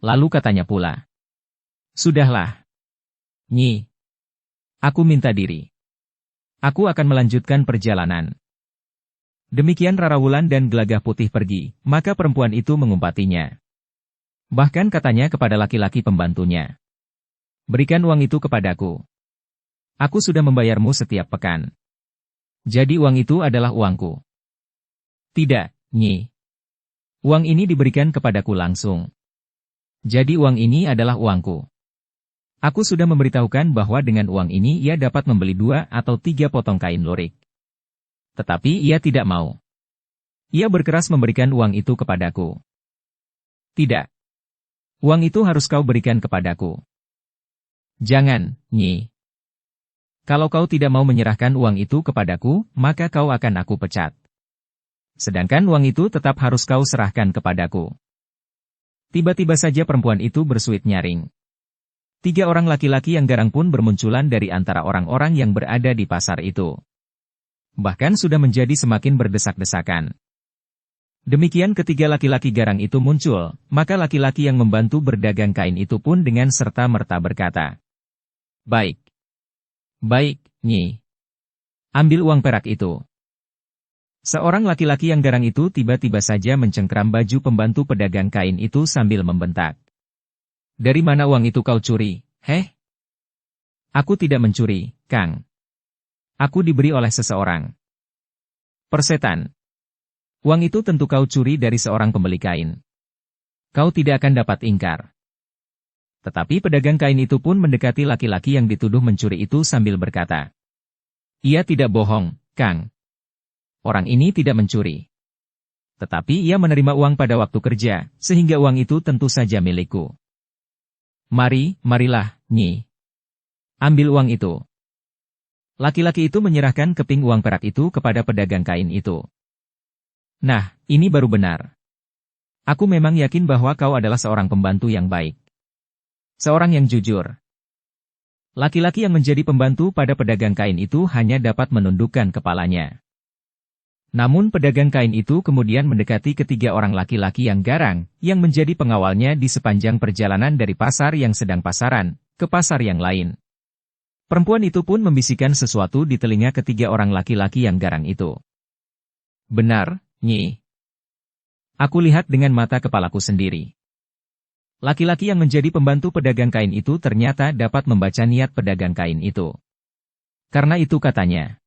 Lalu katanya pula. Sudahlah. Nyi. Aku minta diri. Aku akan melanjutkan perjalanan. Demikian Rara Wulan dan Gelagah Putih pergi, maka perempuan itu mengumpatinya. Bahkan katanya kepada laki-laki pembantunya. Berikan uang itu kepadaku. Aku sudah membayarmu setiap pekan. Jadi uang itu adalah uangku. Tidak, Nyi. Uang ini diberikan kepadaku langsung. Jadi uang ini adalah uangku. Aku sudah memberitahukan bahwa dengan uang ini ia dapat membeli 2 atau 3 potong kain lurik. Tetapi ia tidak mau. Ia berkeras memberikan uang itu kepadaku. Tidak. Uang itu harus kau berikan kepadaku. Jangan, Nyi. Kalau kau tidak mau menyerahkan uang itu kepadaku, maka kau akan aku pecat. Sedangkan uang itu tetap harus kau serahkan kepadaku. Tiba-tiba saja perempuan itu bersuit nyaring. 3 orang laki-laki yang garang pun bermunculan dari antara orang-orang yang berada di pasar itu. Bahkan sudah menjadi semakin berdesak-desakan. Demikian ketiga laki-laki garang itu muncul, maka laki-laki yang membantu berdagang kain itu pun dengan serta-merta berkata. Baik. Baik, Nyi. Ambil uang perak itu. Seorang laki-laki yang garang itu tiba-tiba saja mencengkeram baju pembantu pedagang kain itu sambil membentak. Dari mana uang itu kau curi, heh? Aku tidak mencuri, Kang. Aku diberi oleh seseorang. Persetan. Uang itu tentu kau curi dari seorang pembeli kain. Kau tidak akan dapat ingkar. Tetapi pedagang kain itu pun mendekati laki-laki yang dituduh mencuri itu sambil berkata. Ia tidak bohong, Kang. Orang ini tidak mencuri. Tetapi ia menerima uang pada waktu kerja, sehingga uang itu tentu saja milikku. Marilah, Nyi. Ambil uang itu. Laki-laki itu menyerahkan keping uang perak itu kepada pedagang kain itu. Nah, ini baru benar. Aku memang yakin bahwa kau adalah seorang pembantu yang baik. Seorang yang jujur. Laki-laki yang menjadi pembantu pada pedagang kain itu hanya dapat menundukkan kepalanya. Namun pedagang kain itu kemudian mendekati ketiga orang laki-laki yang garang, yang menjadi pengawalnya di sepanjang perjalanan dari pasar yang sedang pasaran, ke pasar yang lain. Perempuan itu pun membisikkan sesuatu di telinga ketiga orang laki-laki yang garang itu. Benar, Nyi. Aku lihat dengan mata kepalaku sendiri. Laki-laki yang menjadi pembantu pedagang kain itu ternyata dapat membaca niat pedagang kain itu. Karena itu katanya.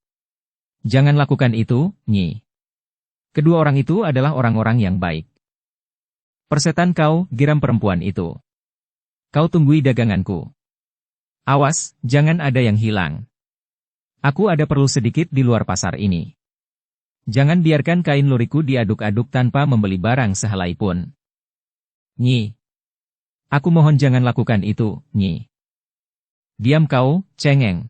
Jangan lakukan itu, Nyi. Kedua orang itu adalah orang-orang yang baik. Persetan kau, geram perempuan itu. Kau tunggui daganganku. Awas, jangan ada yang hilang. Aku ada perlu sedikit di luar pasar ini. Jangan biarkan kain lurikku diaduk-aduk tanpa membeli barang sehelai pun. Nyi. Aku mohon jangan lakukan itu, Nyi. Diam kau, cengeng.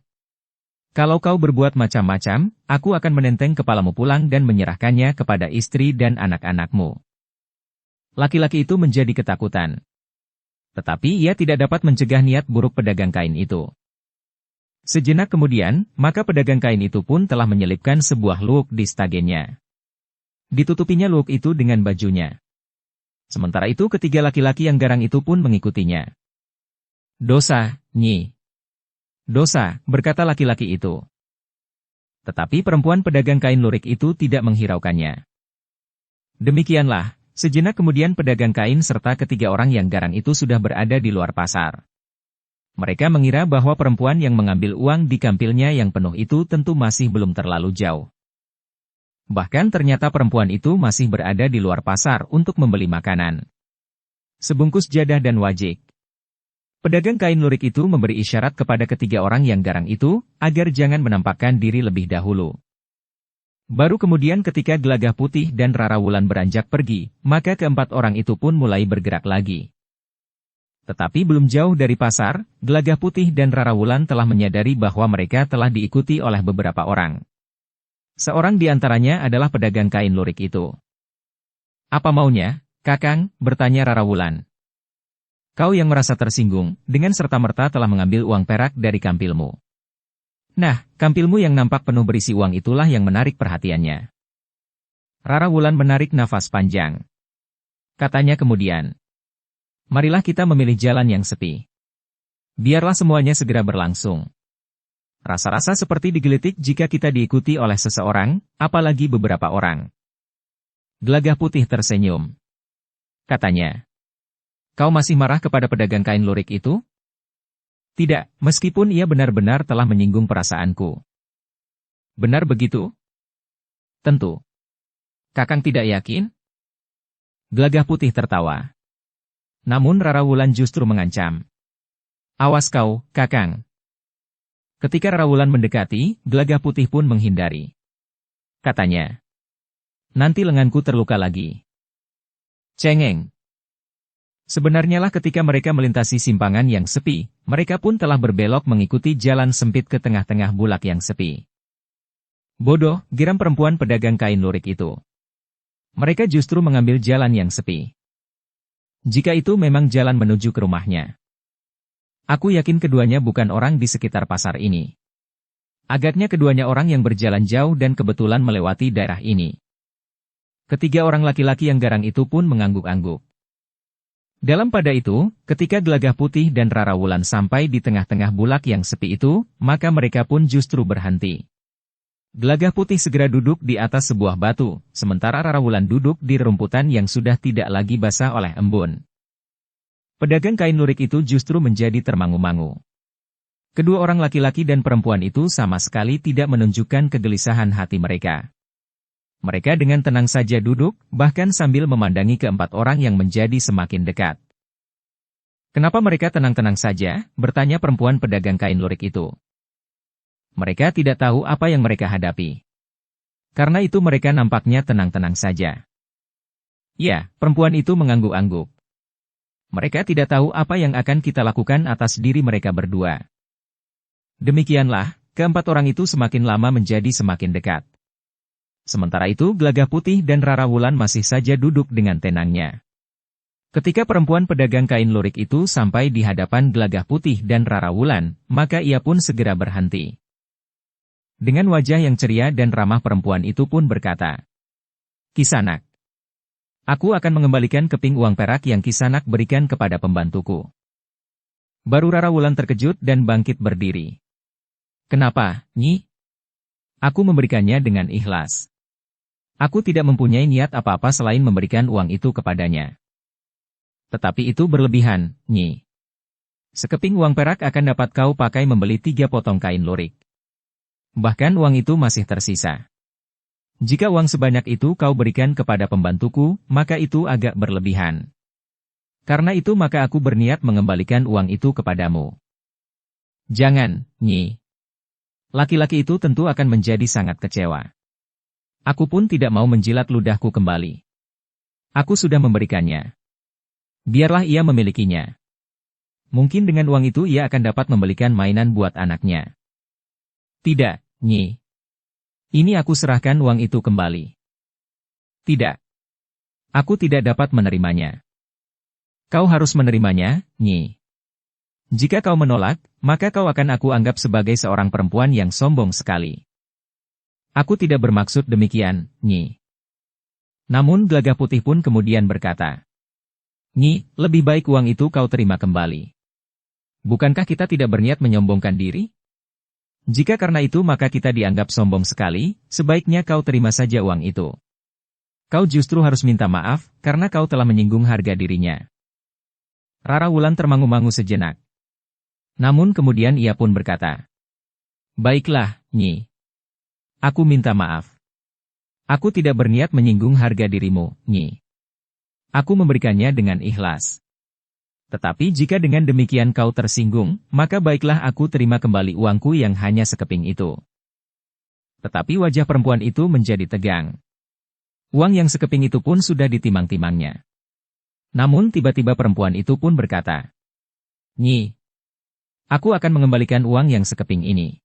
Kalau kau berbuat macam-macam, aku akan menenteng kepalamu pulang dan menyerahkannya kepada istri dan anak-anakmu. Laki-laki itu menjadi ketakutan. Tetapi ia tidak dapat mencegah niat buruk pedagang kain itu. Sejenak kemudian, maka pedagang kain itu pun telah menyelipkan sebuah luuk di stagennya. Ditutupinya luuk itu dengan bajunya. Sementara itu ketiga laki-laki yang garang itu pun mengikutinya. Dosa, Nyi. Dosa, berkata laki-laki itu. Tetapi perempuan pedagang kain lurik itu tidak menghiraukannya. Demikianlah, sejenak kemudian pedagang kain serta ketiga orang yang garang itu sudah berada di luar pasar. Mereka mengira bahwa perempuan yang mengambil uang di kampilnya yang penuh itu tentu masih belum terlalu jauh. Bahkan ternyata perempuan itu masih berada di luar pasar untuk membeli makanan. Sebungkus jadah dan wajik. Pedagang kain lurik itu memberi isyarat kepada ketiga orang yang garang itu, agar jangan menampakkan diri lebih dahulu. Baru kemudian ketika Gelagah Putih dan Rara Wulan beranjak pergi, maka keempat orang itu pun mulai bergerak lagi. Tetapi belum jauh dari pasar, Gelagah Putih dan Rara Wulan telah menyadari bahwa mereka telah diikuti oleh beberapa orang. Seorang di antaranya adalah pedagang kain lurik itu. "Apa maunya, Kakang?" bertanya Rara Wulan. "Kau yang merasa tersinggung, dengan serta-merta telah mengambil uang perak dari kampilmu. Nah, kampilmu yang nampak penuh berisi uang itulah yang menarik perhatiannya." Rara Wulan menarik nafas panjang. Katanya kemudian, "Marilah kita memilih jalan yang sepi. Biarlah semuanya segera berlangsung. Rasa-rasa seperti digelitik jika kita diikuti oleh seseorang, apalagi beberapa orang." Gelagah Putih tersenyum. Katanya, "Kau masih marah kepada pedagang kain lurik itu?" "Tidak, meskipun ia benar-benar telah menyinggung perasaanku." "Benar begitu?" "Tentu. Kakang tidak yakin?" Gelagah Putih tertawa. Namun Rara Wulan justru mengancam. "Awas kau, Kakang." Ketika Rara Wulan mendekati, Gelagah Putih pun menghindari. Katanya, "Nanti lenganku terluka lagi." Cengeng. Sebenarnya lah ketika mereka melintasi simpangan yang sepi, mereka pun telah berbelok mengikuti jalan sempit ke tengah-tengah bulak yang sepi. "Bodoh," geram perempuan pedagang kain lurik itu. "Mereka justru mengambil jalan yang sepi. Jika itu memang jalan menuju ke rumahnya. Aku yakin keduanya bukan orang di sekitar pasar ini. Agaknya keduanya orang yang berjalan jauh dan kebetulan melewati daerah ini." Ketiga orang laki-laki yang garang itu pun mengangguk-angguk. Dalam pada itu, ketika Gelagah Putih dan Rara Wulan sampai di tengah-tengah bulak yang sepi itu, maka mereka pun justru berhenti. Gelagah Putih segera duduk di atas sebuah batu, sementara Rara Wulan duduk di rerumputan yang sudah tidak lagi basah oleh embun. Pedagang kain lurik itu justru menjadi termangu-mangu. Kedua orang laki-laki dan perempuan itu sama sekali tidak menunjukkan kegelisahan hati mereka. Mereka dengan tenang saja duduk, bahkan sambil memandangi keempat orang yang menjadi semakin dekat. "Kenapa mereka tenang-tenang saja?" bertanya perempuan pedagang kain lurik itu. "Mereka tidak tahu apa yang mereka hadapi. Karena itu mereka nampaknya tenang-tenang saja." "Ya," perempuan itu mengangguk-angguk. "Mereka tidak tahu apa yang akan kita lakukan atas diri mereka berdua." Demikianlah, keempat orang itu semakin lama menjadi semakin dekat. Sementara itu Gelagah Putih dan Rara Wulan masih saja duduk dengan tenangnya. Ketika perempuan pedagang kain lurik itu sampai di hadapan Gelagah Putih dan Rara Wulan, maka ia pun segera berhenti. Dengan wajah yang ceria dan ramah perempuan itu pun berkata, "Kisanak, aku akan mengembalikan keping uang perak yang Kisanak berikan kepada pembantuku." Baru Rara Wulan terkejut dan bangkit berdiri. "Kenapa, Nyi? Aku memberikannya dengan ikhlas. Aku tidak mempunyai niat apa-apa selain memberikan uang itu kepadanya." "Tetapi itu berlebihan, Nyi. Sekeping uang perak akan dapat kau pakai membeli 3 potong kain lurik. Bahkan uang itu masih tersisa. Jika uang sebanyak itu kau berikan kepada pembantuku, maka itu agak berlebihan. Karena itu maka aku berniat mengembalikan uang itu kepadamu." "Jangan, Nyi. Laki-laki itu tentu akan menjadi sangat kecewa. Aku pun tidak mau menjilat ludahku kembali. Aku sudah memberikannya. Biarlah ia memilikinya. Mungkin dengan uang itu ia akan dapat membelikan mainan buat anaknya." "Tidak, Nyi. Ini aku serahkan uang itu kembali." "Tidak. Aku tidak dapat menerimanya." "Kau harus menerimanya, Nyi. Jika kau menolak, maka kau akan aku anggap sebagai seorang perempuan yang sombong sekali." "Aku tidak bermaksud demikian, Nyi." Namun Gelagah Putih pun kemudian berkata, "Nyi, lebih baik uang itu kau terima kembali. Bukankah kita tidak berniat menyombongkan diri? Jika karena itu maka kita dianggap sombong sekali, sebaiknya kau terima saja uang itu. Kau justru harus minta maaf, karena kau telah menyinggung harga dirinya." Rara Wulan termangu-mangu sejenak. Namun kemudian ia pun berkata, "Baiklah, Nyi. Aku minta maaf. Aku tidak berniat menyinggung harga dirimu, Nyi. Aku memberikannya dengan ikhlas. Tetapi jika dengan demikian kau tersinggung, maka baiklah aku terima kembali uangku yang hanya sekeping itu." Tetapi wajah perempuan itu menjadi tegang. Uang yang sekeping itu pun sudah ditimang-timangnya. Namun tiba-tiba perempuan itu pun berkata, "Nyi, aku akan mengembalikan uang yang sekeping ini.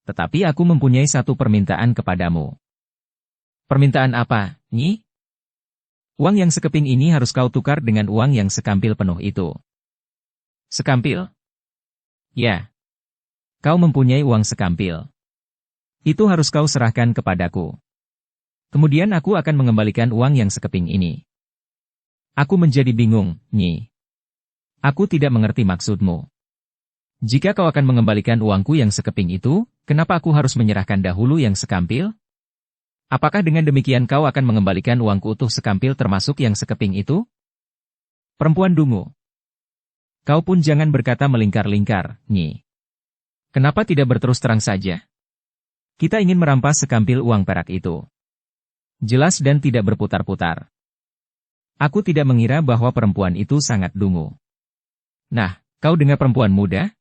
Tetapi aku mempunyai satu permintaan kepadamu." "Permintaan apa, Nyi?" "Uang yang sekeping ini harus kau tukar dengan uang yang sekampil penuh itu." "Sekampil?" "Ya. Kau mempunyai uang sekampil. Itu harus kau serahkan kepadaku. Kemudian aku akan mengembalikan uang yang sekeping ini." "Aku menjadi bingung, Nyi. Aku tidak mengerti maksudmu. Jika kau akan mengembalikan uangku yang sekeping itu, kenapa aku harus menyerahkan dahulu yang sekampil? Apakah dengan demikian kau akan mengembalikan uangku utuh sekampil termasuk yang sekeping itu?" Perempuan dungu, "Kau pun jangan berkata melingkar-lingkar, Nyi. Kenapa tidak berterus terang saja? Kita ingin merampas sekampil uang perak itu. Jelas dan tidak berputar-putar." Aku tidak mengira bahwa perempuan itu sangat dungu. "Nah, kau dengar perempuan muda?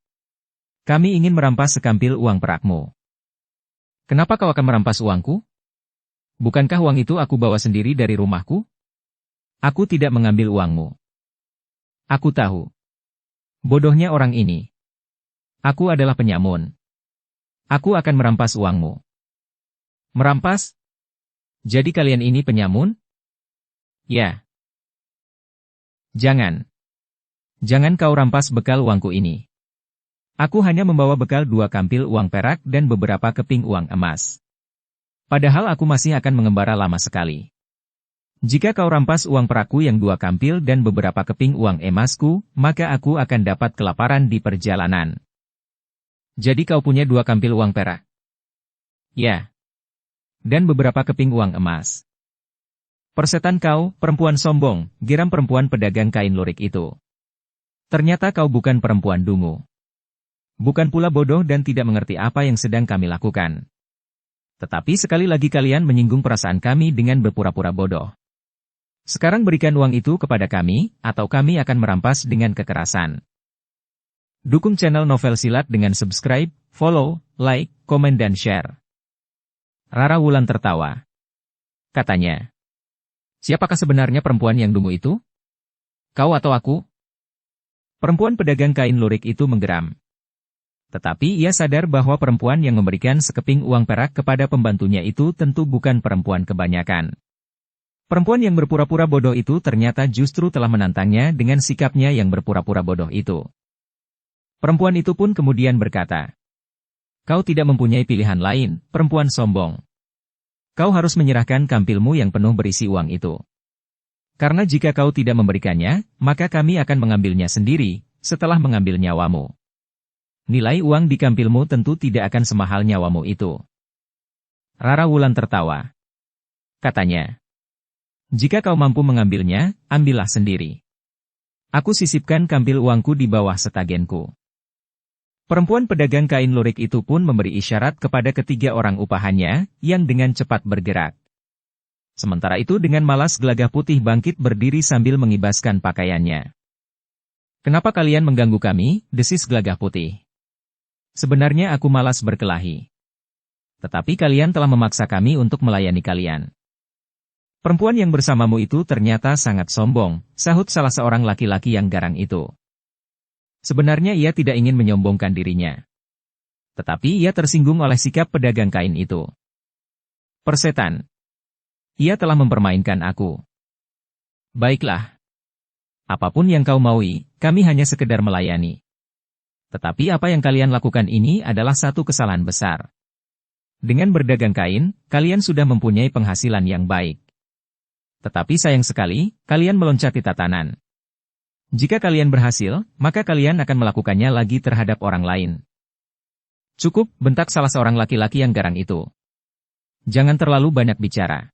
Kami ingin merampas sekampil uang perakmu. Kenapa kau akan merampas uangku? Bukankah uang itu aku bawa sendiri dari rumahku? Aku tidak mengambil uangmu. Aku tahu. Bodohnya orang ini. Aku adalah penyamun. Aku akan merampas uangmu." "Merampas? Jadi kalian ini penyamun?" "Ya." "Jangan. Jangan kau rampas bekal uangku ini. Aku hanya membawa bekal 2 kampil uang perak dan beberapa keping uang emas. Padahal aku masih akan mengembara lama sekali. Jika kau rampas uang perakku yang 2 kampil dan beberapa keping uang emasku, maka aku akan dapat kelaparan di perjalanan." "Jadi kau punya 2 kampil uang perak?" "Ya. Dan beberapa keping uang emas." "Persetan kau, perempuan sombong," geram perempuan pedagang kain lurik itu. "Ternyata kau bukan perempuan dungu. Bukan pula bodoh dan tidak mengerti apa yang sedang kami lakukan. Tetapi sekali lagi kalian menyinggung perasaan kami dengan berpura-pura bodoh. Sekarang berikan uang itu kepada kami, atau kami akan merampas dengan kekerasan." Dukung channel Novel Silat dengan subscribe, follow, like, komen dan share. Rara Wulan tertawa. Katanya, "Siapakah sebenarnya perempuan yang dungu itu? Kau atau aku?" Perempuan pedagang kain lurik itu menggeram. Tetapi ia sadar bahwa perempuan yang memberikan sekeping uang perak kepada pembantunya itu tentu bukan perempuan kebanyakan. Perempuan yang berpura-pura bodoh itu ternyata justru telah menantangnya dengan sikapnya yang berpura-pura bodoh itu. Perempuan itu pun kemudian berkata, "Kau tidak mempunyai pilihan lain, perempuan sombong. Kau harus menyerahkan kampilmu yang penuh berisi uang itu. Karena jika kau tidak memberikannya, maka kami akan mengambilnya sendiri, setelah mengambil nyawamu. Nilai uang di kampilmu tentu tidak akan semahal nyawamu itu." Rara Wulan tertawa. Katanya, "Jika kau mampu mengambilnya, ambillah sendiri. Aku sisipkan kampil uangku di bawah setagenku." Perempuan pedagang kain lurik itu pun memberi isyarat kepada ketiga orang upahannya, yang dengan cepat bergerak. Sementara itu dengan malas Gelagah Putih bangkit berdiri sambil mengibaskan pakaiannya. "Kenapa kalian mengganggu kami?" desis Gelagah Putih. "Sebenarnya aku malas berkelahi. Tetapi kalian telah memaksa kami untuk melayani kalian." "Perempuan yang bersamamu itu ternyata sangat sombong," sahut salah seorang laki-laki yang garang itu. Sebenarnya ia tidak ingin menyombongkan dirinya. Tetapi ia tersinggung oleh sikap pedagang kain itu. "Persetan. Ia telah mempermainkan aku. Baiklah. Apapun yang kau maui, kami hanya sekedar melayani. Tetapi apa yang kalian lakukan ini adalah satu kesalahan besar. Dengan berdagang kain, kalian sudah mempunyai penghasilan yang baik. Tetapi sayang sekali, kalian meloncati tatanan. Jika kalian berhasil, maka kalian akan melakukannya lagi terhadap orang lain." "Cukup," bentak salah seorang laki-laki yang garang itu. "Jangan terlalu banyak bicara."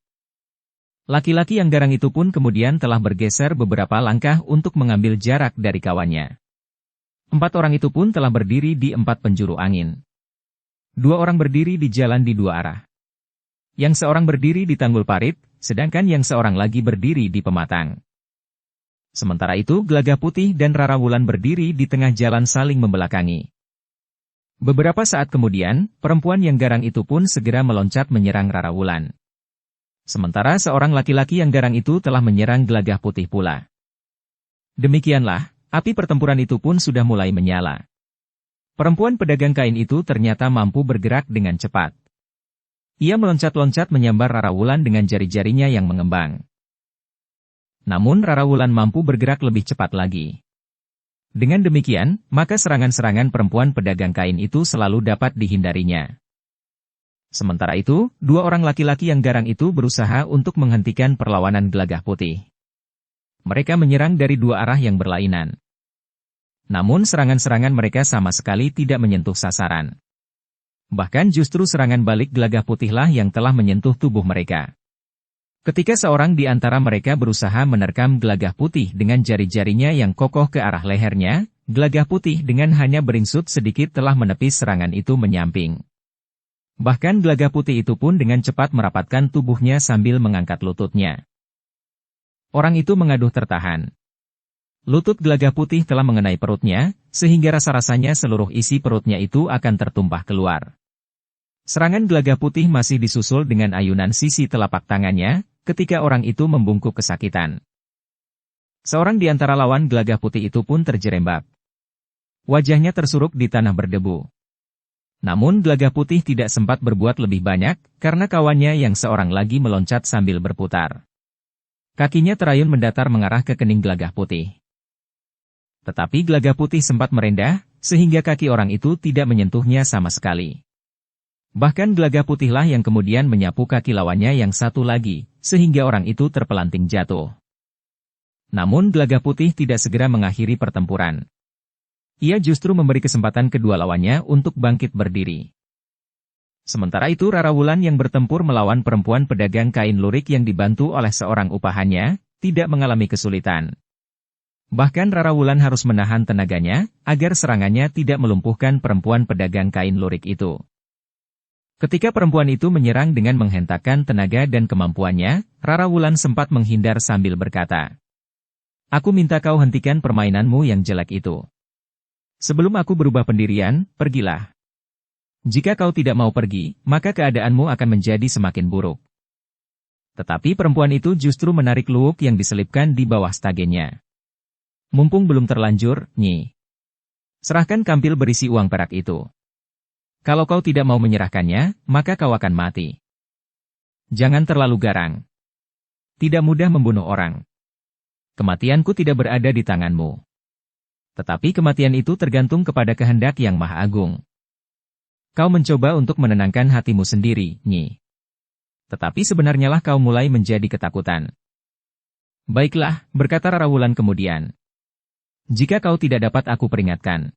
Laki-laki yang garang itu pun kemudian telah bergeser beberapa langkah untuk mengambil jarak dari kawannya. 4 orang itu pun telah berdiri di 4 penjuru angin. 2 orang berdiri di jalan di 2 arah. Yang seorang berdiri di tanggul parit, sedangkan yang seorang lagi berdiri di pematang. Sementara itu Gelagah Putih dan Rara Wulan berdiri di tengah jalan saling membelakangi. Beberapa saat kemudian, perempuan yang garang itu pun segera meloncat menyerang Rara Wulan. Sementara seorang laki-laki yang garang itu telah menyerang Gelagah Putih pula. Demikianlah, api pertempuran itu pun sudah mulai menyala. Perempuan pedagang kain itu ternyata mampu bergerak dengan cepat. Ia meloncat-loncat menyambar Rara Wulan dengan jari-jarinya yang mengembang. Namun Rara Wulan mampu bergerak lebih cepat lagi. Dengan demikian, maka serangan-serangan perempuan pedagang kain itu selalu dapat dihindarinya. Sementara itu, 2 orang laki-laki yang garang itu berusaha untuk menghentikan perlawanan Gelagah Putih. Mereka menyerang dari 2 arah yang berlainan. Namun serangan-serangan mereka sama sekali tidak menyentuh sasaran. Bahkan justru serangan balik Gelagah Putihlah yang telah menyentuh tubuh mereka. Ketika seorang di antara mereka berusaha menerkam Gelagah Putih dengan jari-jarinya yang kokoh ke arah lehernya, Gelagah Putih dengan hanya beringsut sedikit telah menepis serangan itu menyamping. Bahkan Gelagah Putih itu pun dengan cepat merapatkan tubuhnya sambil mengangkat lututnya. Orang itu mengaduh tertahan. Lutut Gelagah Putih telah mengenai perutnya, sehingga rasa-rasanya seluruh isi perutnya itu akan tertumpah keluar. Serangan Gelagah Putih masih disusul dengan ayunan sisi telapak tangannya, ketika orang itu membungkuk kesakitan. Seorang di antara lawan Gelagah Putih itu pun terjerembab. Wajahnya tersuruk di tanah berdebu. Namun Gelagah Putih tidak sempat berbuat lebih banyak, karena kawannya yang seorang lagi meloncat sambil berputar. Kakinya terayun mendatar mengarah ke kening Gelagah Putih. Tetapi Gelagah Putih sempat merendah, sehingga kaki orang itu tidak menyentuhnya sama sekali. Bahkan Gelagah Putihlah yang kemudian menyapu kaki lawannya yang satu lagi, sehingga orang itu terpelanting jatuh. Namun Gelagah Putih tidak segera mengakhiri pertempuran. Ia justru memberi kesempatan kedua lawannya untuk bangkit berdiri. Sementara itu Rara Wulan yang bertempur melawan perempuan pedagang kain lurik yang dibantu oleh seorang upahannya, tidak mengalami kesulitan. Bahkan Rara Wulan harus menahan tenaganya, agar serangannya tidak melumpuhkan perempuan pedagang kain lurik itu. Ketika perempuan itu menyerang dengan menghentakkan tenaga dan kemampuannya, Rara Wulan sempat menghindar sambil berkata, "Aku minta kau hentikan permainanmu yang jelek itu. Sebelum aku berubah pendirian, pergilah. Jika kau tidak mau pergi, maka keadaanmu akan menjadi semakin buruk." Tetapi perempuan itu justru menarik luwuk yang diselipkan di bawah stagennya. "Mumpung belum terlanjur, Nyi. Serahkan kampil berisi uang perak itu. Kalau kau tidak mau menyerahkannya, maka kau akan mati. Jangan terlalu garang. Tidak mudah membunuh orang. Kematianku tidak berada di tanganmu. Tetapi kematian itu tergantung kepada kehendak yang Maha Agung. Kau mencoba untuk menenangkan hatimu sendiri, Nyi. Tetapi sebenarnya lah kau mulai menjadi ketakutan." "Baiklah," berkata Rara Wulan kemudian. "Jika kau tidak dapat aku peringatkan."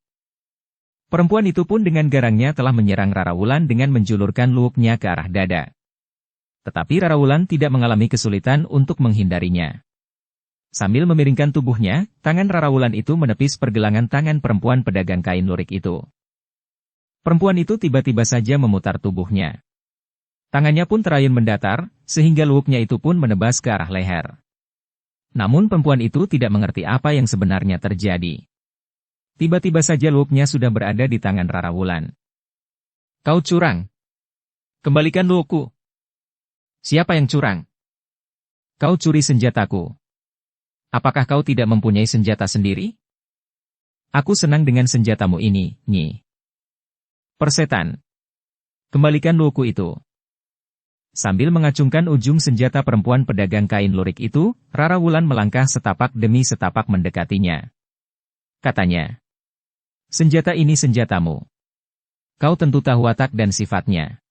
Perempuan itu pun dengan garangnya telah menyerang Rara Wulan dengan menjulurkan luwuknya ke arah dada. Tetapi Rara Wulan tidak mengalami kesulitan untuk menghindarinya. Sambil memiringkan tubuhnya, tangan Rara Wulan itu menepis pergelangan tangan perempuan pedagang kain lurik itu. Perempuan itu tiba-tiba saja memutar tubuhnya. Tangannya pun terayun mendatar, sehingga luwuknya itu pun menebas ke arah leher. Namun perempuan itu tidak mengerti apa yang sebenarnya terjadi. Tiba-tiba saja luwuknya sudah berada di tangan Rara Wulan. "Kau curang. Kembalikan luwukku." "Siapa yang curang?" "Kau curi senjataku. Apakah kau tidak mempunyai senjata sendiri?" "Aku senang dengan senjatamu ini, Nyi." "Persetan. Kembalikan luwukku itu." Sambil mengacungkan ujung senjata perempuan pedagang kain lurik itu, Rara Wulan melangkah setapak demi setapak mendekatinya. Katanya, "Senjata ini senjatamu. Kau tentu tahu watak dan sifatnya.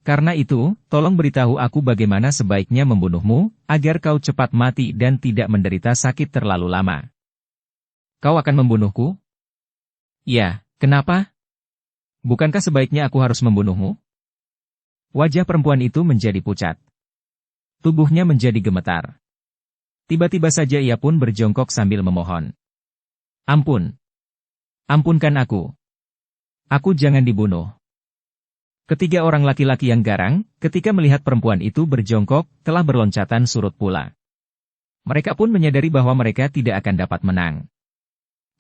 Karena itu, tolong beritahu aku bagaimana sebaiknya membunuhmu, agar kau cepat mati dan tidak menderita sakit terlalu lama." "Kau akan membunuhku?" "Ya, kenapa? Bukankah sebaiknya aku harus membunuhmu?" Wajah perempuan itu menjadi pucat. Tubuhnya menjadi gemetar. Tiba-tiba saja ia pun berjongkok sambil memohon, "Ampun. Ampunkan aku. Aku jangan dibunuh. Ketiga orang laki-laki yang garang, ketika melihat perempuan itu berjongkok, telah berloncatan surut pula. Mereka pun menyadari bahwa mereka tidak akan dapat menang.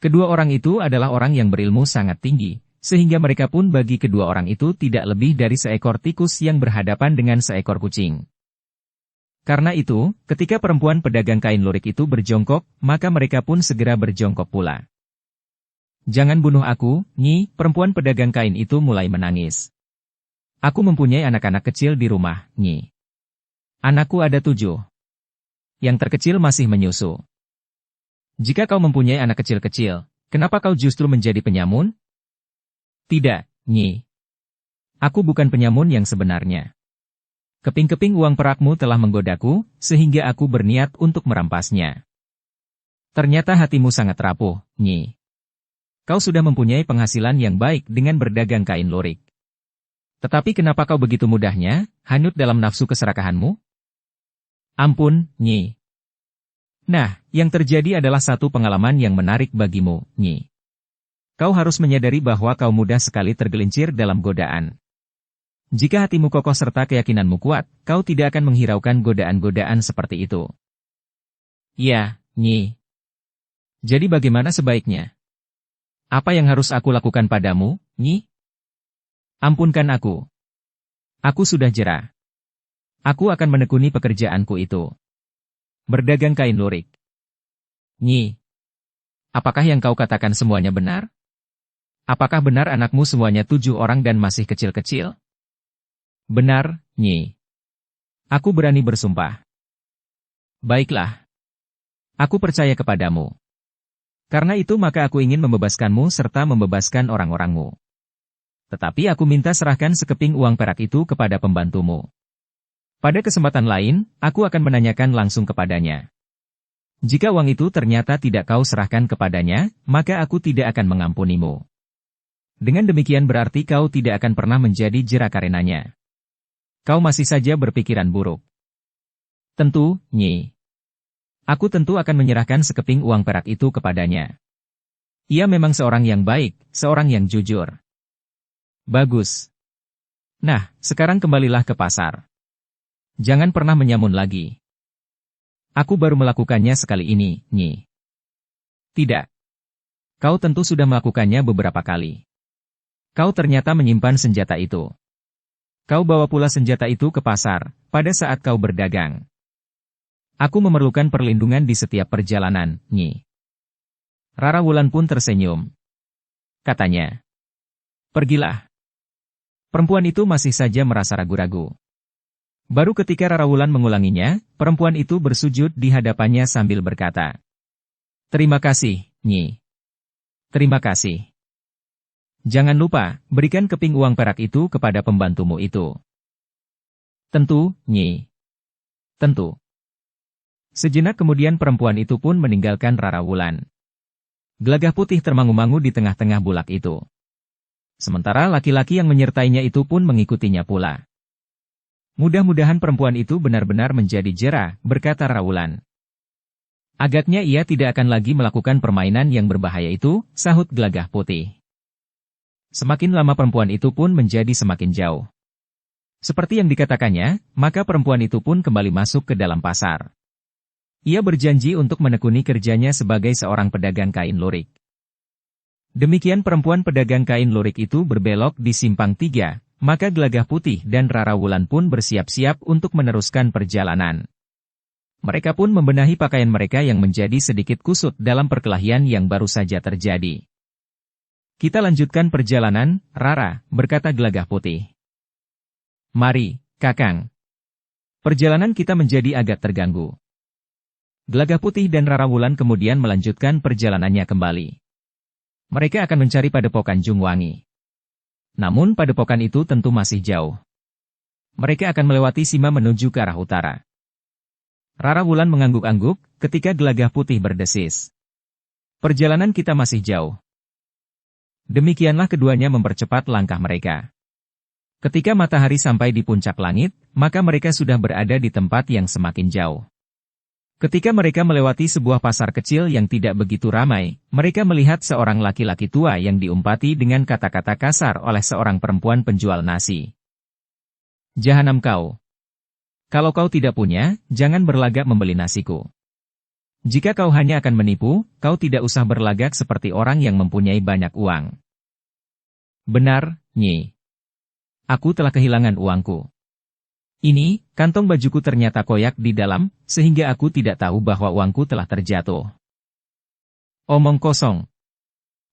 Kedua orang itu adalah orang yang berilmu sangat tinggi, sehingga mereka pun bagi kedua orang itu tidak lebih dari seekor tikus yang berhadapan dengan seekor kucing. Karena itu, ketika perempuan pedagang kain lurik itu berjongkok, maka mereka pun segera berjongkok pula. Jangan bunuh aku, Nyi, perempuan pedagang kain itu mulai menangis. Aku mempunyai anak-anak kecil di rumah, Nyi. Anakku ada 7. Yang terkecil masih menyusu. Jika kau mempunyai anak kecil-kecil, kenapa kau justru menjadi penyamun? Tidak, Nyi. Aku bukan penyamun yang sebenarnya. Keping-keping uang perakmu telah menggodaku, sehingga aku berniat untuk merampasnya. Ternyata hatimu sangat rapuh, Nyi. Kau sudah mempunyai penghasilan yang baik dengan berdagang kain lurik. Tetapi kenapa kau begitu mudahnya, hanyut dalam nafsu keserakahanmu? Ampun, Nyi. Nah, yang terjadi adalah satu pengalaman yang menarik bagimu, Nyi. Kau harus menyadari bahwa kau mudah sekali tergelincir dalam godaan. Jika hatimu kokoh serta keyakinanmu kuat, kau tidak akan menghiraukan godaan-godaan seperti itu. Ya, Nyi. Jadi bagaimana sebaiknya? Apa yang harus aku lakukan padamu, Nyi? Ampunkan aku. Aku sudah jera. Aku akan menekuni pekerjaanku itu. Berdagang kain lurik. Nyi. Apakah yang kau katakan semuanya benar? Apakah benar anakmu semuanya 7 orang dan masih kecil-kecil? Benar, Nyi. Aku berani bersumpah. Baiklah. Aku percaya kepadamu. Karena itu maka aku ingin membebaskanmu serta membebaskan orang-orangmu. Tetapi aku minta serahkan sekeping uang perak itu kepada pembantumu. Pada kesempatan lain, aku akan menanyakan langsung kepadanya. Jika uang itu ternyata tidak kau serahkan kepadanya, maka aku tidak akan mengampunimu. Dengan demikian berarti kau tidak akan pernah menjadi jera karenanya. Kau masih saja berpikiran buruk. Tentu, Nyi. Aku tentu akan menyerahkan sekeping uang perak itu kepadanya. Ia memang seorang yang baik, seorang yang jujur. Bagus. Nah, sekarang kembalilah ke pasar. Jangan pernah menyamun lagi. Aku baru melakukannya sekali ini, Nyi. Tidak. Kau tentu sudah melakukannya beberapa kali. Kau ternyata menyimpan senjata itu. Kau bawa pula senjata itu ke pasar, pada saat kau berdagang. Aku memerlukan perlindungan di setiap perjalanan, Nyi. Rara Wulan pun tersenyum. Katanya. Pergilah. Perempuan itu masih saja merasa ragu-ragu. Baru ketika Rara Wulan mengulanginya, perempuan itu bersujud di hadapannya sambil berkata, Terima kasih, Nyi. Terima kasih. Jangan lupa, berikan keping uang perak itu kepada pembantumu itu. Tentu, Nyi. Tentu. Sejenak kemudian perempuan itu pun meninggalkan Rara Wulan. Gelagah putih termangu-mangu di tengah-tengah bulak itu. Sementara laki-laki yang menyertainya itu pun mengikutinya pula. Mudah-mudahan perempuan itu benar-benar menjadi jera, berkata Rara Wulan. Agaknya ia tidak akan lagi melakukan permainan yang berbahaya itu, sahut Gelagah putih. Semakin lama perempuan itu pun menjadi semakin jauh. Seperti yang dikatakannya, maka perempuan itu pun kembali masuk ke dalam pasar. Ia berjanji untuk menekuni kerjanya sebagai seorang pedagang kain lurik. Demikian perempuan pedagang kain lurik itu berbelok di simpang 3, maka Gelagah putih dan Rara Wulan pun bersiap-siap untuk meneruskan perjalanan. Mereka pun membenahi pakaian mereka yang menjadi sedikit kusut dalam perkelahian yang baru saja terjadi. Kita lanjutkan perjalanan, Rara, berkata Gelagah putih. Mari, Kakang. Perjalanan kita menjadi agak terganggu. Gelagah putih dan Rara Wulan kemudian melanjutkan perjalanannya kembali. Mereka akan mencari padepokan Jungwangi. Namun padepokan itu tentu masih jauh. Mereka akan melewati Sima menuju ke arah utara. Rara Wulan mengangguk-angguk ketika Gelagah putih berdesis. Perjalanan kita masih jauh. Demikianlah keduanya mempercepat langkah mereka. Ketika matahari sampai di puncak langit, maka mereka sudah berada di tempat yang semakin jauh. Ketika mereka melewati sebuah pasar kecil yang tidak begitu ramai, mereka melihat seorang laki-laki tua yang diumpati dengan kata-kata kasar oleh seorang perempuan penjual nasi. Jahanam kau! Kalau kau tidak punya, jangan berlagak membeli nasiku. Jika kau hanya akan menipu, kau tidak usah berlagak seperti orang yang mempunyai banyak uang. Benar, Nyi. Aku telah kehilangan uangku. Ini, kantong bajuku ternyata koyak di dalam, sehingga aku tidak tahu bahwa uangku telah terjatuh. Omong kosong.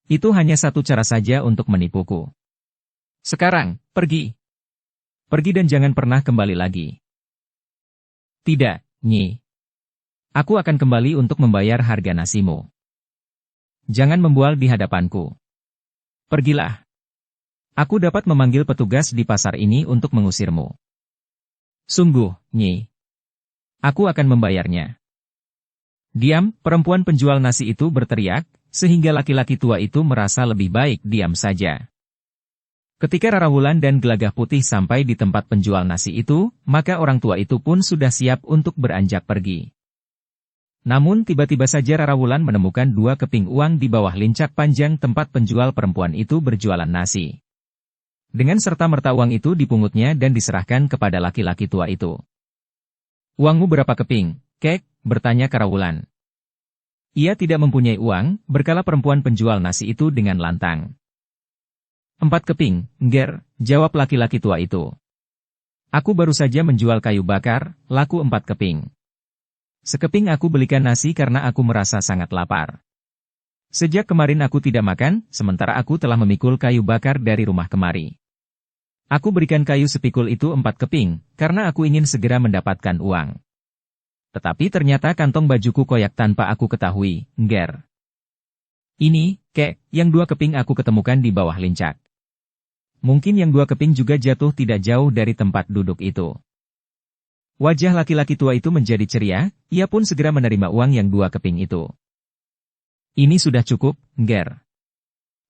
Itu hanya satu cara saja untuk menipuku. Sekarang, pergi. Pergi dan jangan pernah kembali lagi. Tidak, Nyi. Aku akan kembali untuk membayar harga nasimu. Jangan membual di hadapanku. Pergilah. Aku dapat memanggil petugas di pasar ini untuk mengusirmu. Sungguh, Nyi. Aku akan membayarnya. Diam, perempuan penjual nasi itu berteriak, sehingga laki-laki tua itu merasa lebih baik diam saja. Ketika Rara Wulan dan Gelagah Putih sampai di tempat penjual nasi itu, maka orang tua itu pun sudah siap untuk beranjak pergi. Namun tiba-tiba saja Rara Wulan menemukan 2 keping uang di bawah lincak panjang tempat penjual perempuan itu berjualan nasi. Dengan serta-merta uang itu dipungutnya dan diserahkan kepada laki-laki tua itu. Uangmu berapa keping, Kek? Bertanya Rara Wulan. Ia tidak mempunyai uang, berkala perempuan penjual nasi itu dengan lantang. 4 keping, Nger, jawab laki-laki tua itu. Aku baru saja menjual kayu bakar, laku 4 keping. Sekeping aku belikan nasi karena aku merasa sangat lapar. Sejak kemarin aku tidak makan, sementara aku telah memikul kayu bakar dari rumah kemari. Aku berikan kayu sepikul itu 4 keping, karena aku ingin segera mendapatkan uang. Tetapi ternyata kantong bajuku koyak tanpa aku ketahui, Nger. Ini, Kek, yang 2 keping aku ketemukan di bawah lincak. Mungkin yang 2 keping juga jatuh tidak jauh dari tempat duduk itu. Wajah laki-laki tua itu menjadi ceria, ia pun segera menerima uang yang 2 keping itu. Ini sudah cukup, Nger.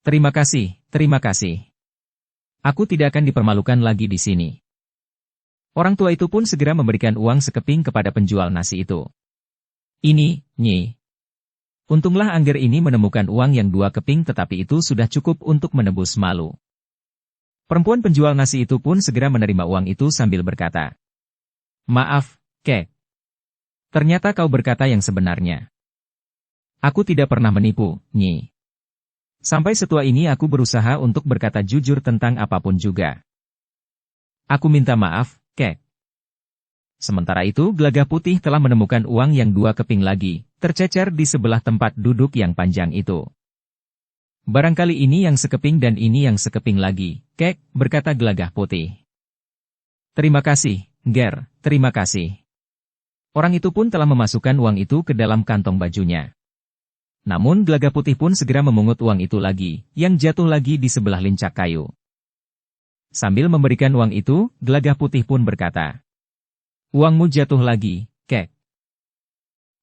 Terima kasih, terima kasih. Aku tidak akan dipermalukan lagi di sini. Orang tua itu pun segera memberikan uang sekeping kepada penjual nasi itu. Ini, Nyi. Untunglah Angger ini menemukan uang yang 2 keping tetapi itu sudah cukup untuk menebus malu. Perempuan penjual nasi itu pun segera menerima uang itu sambil berkata. Maaf, Kek. Ternyata kau berkata yang sebenarnya. Aku tidak pernah menipu, Nyi. Sampai setua ini aku berusaha untuk berkata jujur tentang apapun juga. Aku minta maaf, Kek. Sementara itu Gelagah Putih telah menemukan uang yang 2 keping lagi, tercecer di sebelah tempat duduk yang panjang itu. Barangkali ini yang sekeping dan ini yang sekeping lagi, Kek, berkata Gelagah Putih. Terima kasih, Nger, terima kasih. Orang itu pun telah memasukkan uang itu ke dalam kantong bajunya. Namun Gelagah Putih pun segera memungut uang itu lagi, yang jatuh lagi di sebelah lincak kayu. Sambil memberikan uang itu, Gelagah Putih pun berkata, uangmu jatuh lagi, Kek.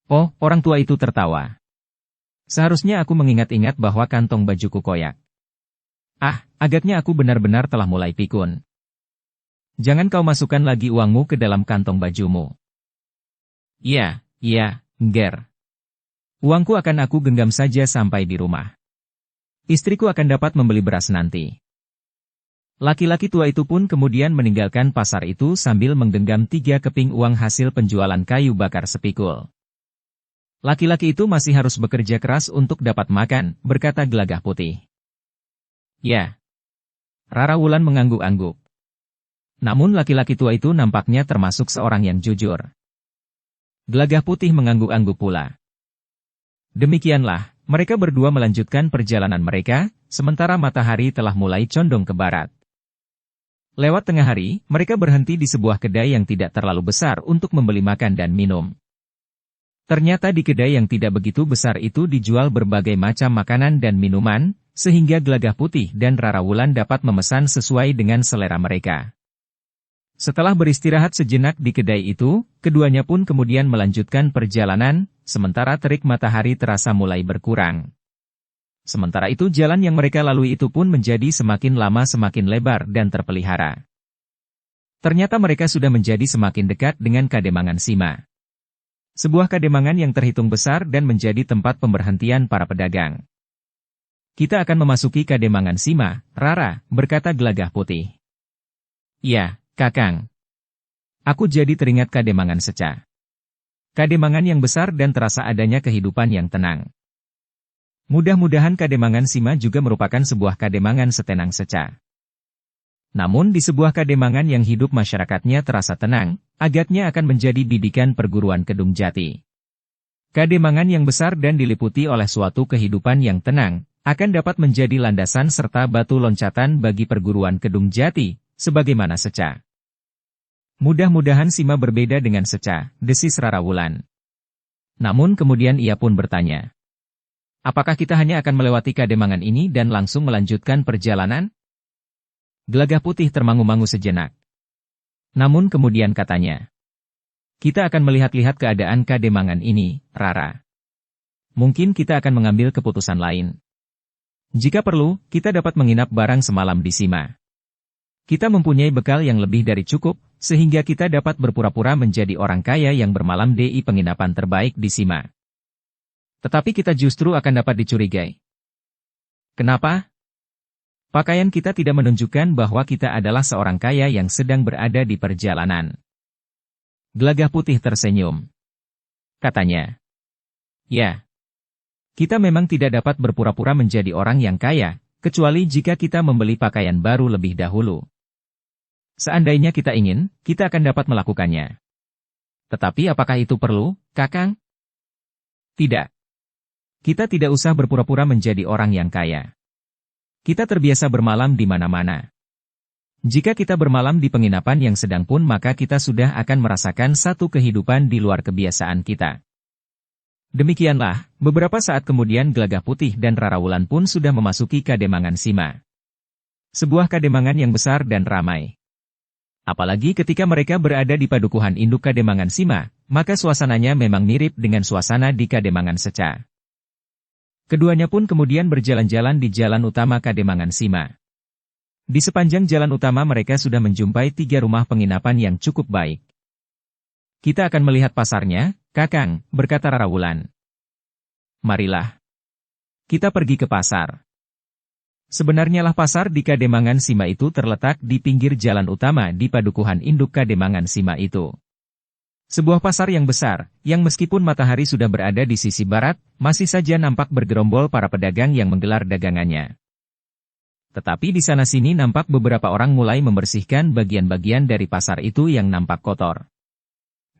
Oh, orang tua itu tertawa. Seharusnya aku mengingat-ingat bahwa kantong bajuku koyak. Ah, agaknya aku benar-benar telah mulai pikun. Jangan kau masukkan lagi uangmu ke dalam kantong bajumu. Iya, Nger. Uangku akan aku genggam saja sampai di rumah. Istriku akan dapat membeli beras nanti. Laki-laki tua itu pun kemudian meninggalkan pasar itu sambil menggenggam 3 keping uang hasil penjualan kayu bakar sepikul. Laki-laki itu masih harus bekerja keras untuk dapat makan, berkata Gelagah Putih. Ya. Rara Wulan mengangguk-angguk. Namun laki-laki tua itu nampaknya termasuk seorang yang jujur. Gelagah Putih mengangguk-angguk pula. Demikianlah, mereka berdua melanjutkan perjalanan mereka, sementara matahari telah mulai condong ke barat. Lewat tengah hari, mereka berhenti di sebuah kedai yang tidak terlalu besar untuk membeli makan dan minum. Ternyata di kedai yang tidak begitu besar itu dijual berbagai macam makanan dan minuman, sehingga Gelagah Putih dan Rara Wulan dapat memesan sesuai dengan selera mereka. Setelah beristirahat sejenak di kedai itu, keduanya pun kemudian melanjutkan perjalanan, sementara terik matahari terasa mulai berkurang. Sementara itu jalan yang mereka lalui itu pun menjadi semakin lama semakin lebar dan terpelihara. Ternyata mereka sudah menjadi semakin dekat dengan Kademangan Sima. Sebuah kademangan yang terhitung besar dan menjadi tempat pemberhentian para pedagang. Kita akan memasuki kademangan Sima, Rara, berkata Gelagah Putih. Ya, Kakang. Aku jadi teringat kademangan Seca. Kademangan yang besar dan terasa adanya kehidupan yang tenang. Mudah-mudahan kademangan Sima juga merupakan sebuah kademangan setenang Seca. Namun di sebuah kademangan yang hidup masyarakatnya terasa tenang, agaknya akan menjadi bidikan perguruan Kedung Jati. Kademangan yang besar dan diliputi oleh suatu kehidupan yang tenang, akan dapat menjadi landasan serta batu loncatan bagi perguruan Kedung Jati, sebagaimana Seca. Mudah-mudahan Sima berbeda dengan Seca, desis Rara Wulan. Namun kemudian ia pun bertanya. Apakah kita hanya akan melewati kademangan ini dan langsung melanjutkan perjalanan? Gelagah Putih termangu-mangu sejenak. Namun kemudian katanya. Kita akan melihat-lihat keadaan kademangan ini, Rara. Mungkin kita akan mengambil keputusan lain. Jika perlu, kita dapat menginap barang semalam di Sima. Kita mempunyai bekal yang lebih dari cukup, sehingga kita dapat berpura-pura menjadi orang kaya yang bermalam di penginapan terbaik di Sima. Tetapi kita justru akan dapat dicurigai. Kenapa? Pakaian kita tidak menunjukkan bahwa kita adalah seorang kaya yang sedang berada di perjalanan. Gelagah Putih tersenyum. Katanya. Ya. Kita memang tidak dapat berpura-pura menjadi orang yang kaya, kecuali jika kita membeli pakaian baru lebih dahulu. Seandainya kita ingin, kita akan dapat melakukannya. Tetapi apakah itu perlu, Kakang? Tidak. Kita tidak usah berpura-pura menjadi orang yang kaya. Kita terbiasa bermalam di mana-mana. Jika kita bermalam di penginapan yang sedang pun maka kita sudah akan merasakan satu kehidupan di luar kebiasaan kita. Demikianlah, beberapa saat kemudian Gelagah Putih dan Rara Wulan pun sudah memasuki kademangan Sima. Sebuah kademangan yang besar dan ramai. Apalagi ketika mereka berada di padukuhan induk kademangan Sima, maka suasananya memang mirip dengan suasana di kademangan Seca. Keduanya pun kemudian berjalan-jalan di jalan utama kademangan Sima. Di sepanjang jalan utama mereka sudah menjumpai 3 rumah penginapan yang cukup baik. Kita akan melihat pasarnya, Kakang, berkata Rara Wulan. Marilah. Kita pergi ke pasar. Sebenarnya lah pasar di kademangan Sima itu terletak di pinggir jalan utama di padukuhan induk kademangan Sima itu. Sebuah pasar yang besar, yang meskipun matahari sudah berada di sisi barat, masih saja nampak bergerombol para pedagang yang menggelar dagangannya. Tetapi di sana-sini nampak beberapa orang mulai membersihkan bagian-bagian dari pasar itu yang nampak kotor.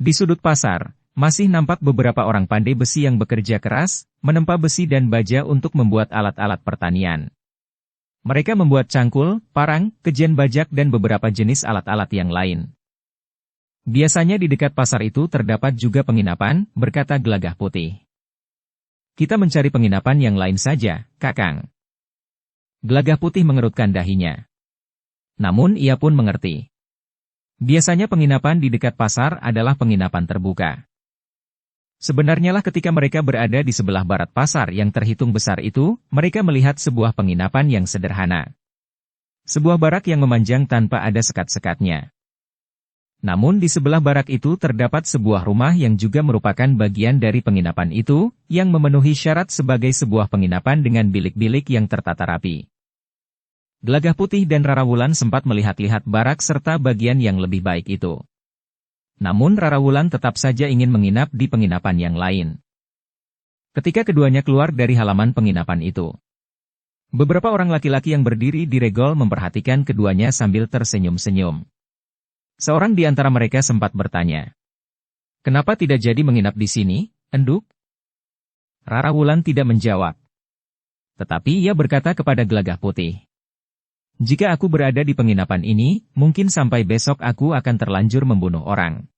Di sudut pasar, masih nampak beberapa orang pandai besi yang bekerja keras, menempa besi dan baja untuk membuat alat-alat pertanian. Mereka membuat cangkul, parang, kejen bajak dan beberapa jenis alat-alat yang lain. Biasanya di dekat pasar itu terdapat juga penginapan, berkata Gelagah Putih. Kita mencari penginapan yang lain saja, Kakang. Gelagah Putih mengerutkan dahinya. Namun ia pun mengerti. Biasanya penginapan di dekat pasar adalah penginapan terbuka. Sebenarnya lah ketika mereka berada di sebelah barat pasar yang terhitung besar itu, mereka melihat sebuah penginapan yang sederhana. Sebuah barak yang memanjang tanpa ada sekat-sekatnya. Namun di sebelah barak itu terdapat sebuah rumah yang juga merupakan bagian dari penginapan itu, yang memenuhi syarat sebagai sebuah penginapan dengan bilik-bilik yang tertata rapi. Gelagah Putih dan Rara Wulan sempat melihat-lihat barak serta bagian yang lebih baik itu. Namun Rara Wulan tetap saja ingin menginap di penginapan yang lain. Ketika keduanya keluar dari halaman penginapan itu, beberapa orang laki-laki yang berdiri di regol memperhatikan keduanya sambil tersenyum-senyum. Seorang di antara mereka sempat bertanya, "Kenapa tidak jadi menginap di sini, Enduk?" Rara Wulan tidak menjawab. Tetapi ia berkata kepada Gelagah Putih, "Jika aku berada di penginapan ini, mungkin sampai besok aku akan terlanjur membunuh orang."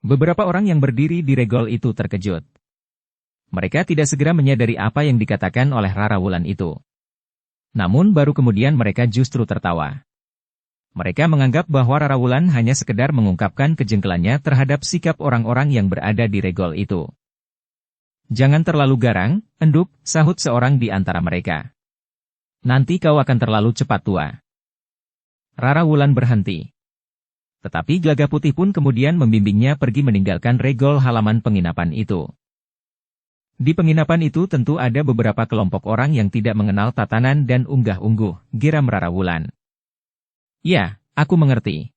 Beberapa orang yang berdiri di regol itu terkejut. Mereka tidak segera menyadari apa yang dikatakan oleh Rara Wulan itu. Namun baru kemudian mereka justru tertawa. Mereka menganggap bahwa Rara Wulan hanya sekedar mengungkapkan kejengkelannya terhadap sikap orang-orang yang berada di regol itu. "Jangan terlalu garang, Enduk," sahut seorang di antara mereka. "Nanti kau akan terlalu cepat tua." Rara Wulan berhenti. Tetapi Gelagah Putih pun kemudian membimbingnya pergi meninggalkan regol halaman penginapan itu. Di penginapan itu tentu ada beberapa kelompok orang yang tidak mengenal tatanan dan unggah-ungguh, geram Rara Wulan. Ya, aku mengerti.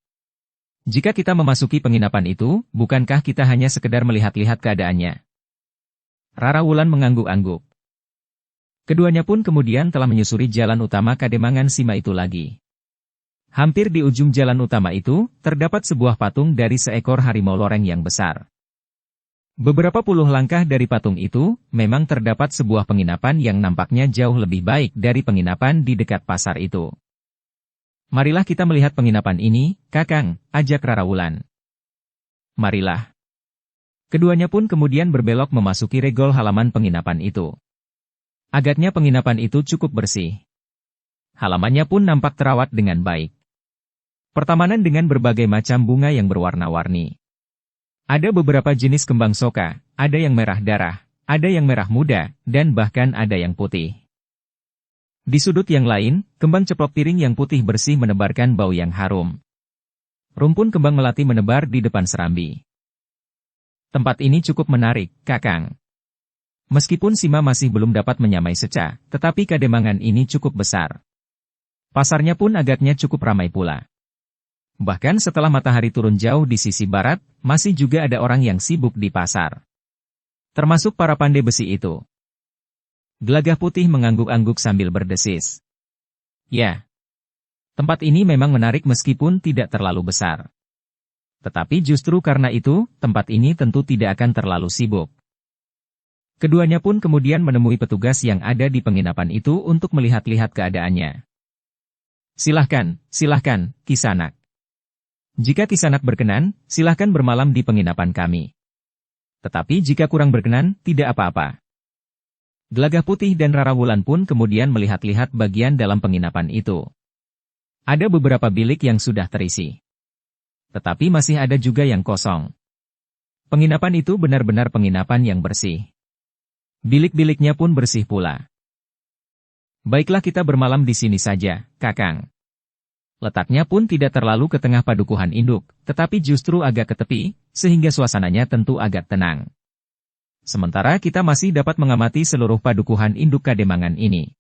Jika kita memasuki penginapan itu, bukankah kita hanya sekedar melihat-lihat keadaannya? Rara Wulan mengangguk-angguk. Keduanya pun kemudian telah menyusuri jalan utama Kademangan Sima itu lagi. Hampir di ujung jalan utama itu, terdapat sebuah patung dari seekor harimau loreng yang besar. Beberapa puluh langkah dari patung itu, memang terdapat sebuah penginapan yang nampaknya jauh lebih baik dari penginapan di dekat pasar itu. Marilah kita melihat penginapan ini, Kakang, ajak Rara Wulan. Marilah. Keduanya pun kemudian berbelok memasuki regol halaman penginapan itu. Agaknya penginapan itu cukup bersih. Halamannya pun nampak terawat dengan baik. Pertamanan dengan berbagai macam bunga yang berwarna-warni. Ada beberapa jenis kembang soka, ada yang merah darah, ada yang merah muda, dan bahkan ada yang putih. Di sudut yang lain, kembang ceplok piring yang putih bersih menebarkan bau yang harum. Rumpun kembang melati menebar di depan serambi. Tempat ini cukup menarik, Kakang. Meskipun Sima masih belum dapat menyamai seca, tetapi Kademangan ini cukup besar. Pasarnya pun agaknya cukup ramai pula. Bahkan setelah matahari turun jauh di sisi barat, masih juga ada orang yang sibuk di pasar. Termasuk para pandai besi itu. Gelagah Putih mengangguk-angguk sambil berdesis. Ya. Tempat ini memang menarik meskipun tidak terlalu besar. Tetapi justru karena itu, tempat ini tentu tidak akan terlalu sibuk. Keduanya pun kemudian menemui petugas yang ada di penginapan itu untuk melihat-lihat keadaannya. Silahkan, Kisanak. Jika Kisanak berkenan, silahkan bermalam di penginapan kami. Tetapi jika kurang berkenan, tidak apa-apa. Gelagah Putih dan Rara Wulan pun kemudian melihat-lihat bagian dalam penginapan itu. Ada beberapa bilik yang sudah terisi. Tetapi masih ada juga yang kosong. Penginapan itu benar-benar penginapan yang bersih. Bilik-biliknya pun bersih pula. Baiklah kita bermalam di sini saja, Kakang. Letaknya pun tidak terlalu ke tengah padukuhan induk, tetapi justru agak ke tepi, sehingga suasananya tentu agak tenang. Sementara kita masih dapat mengamati seluruh padukuhan induk Kademangan ini.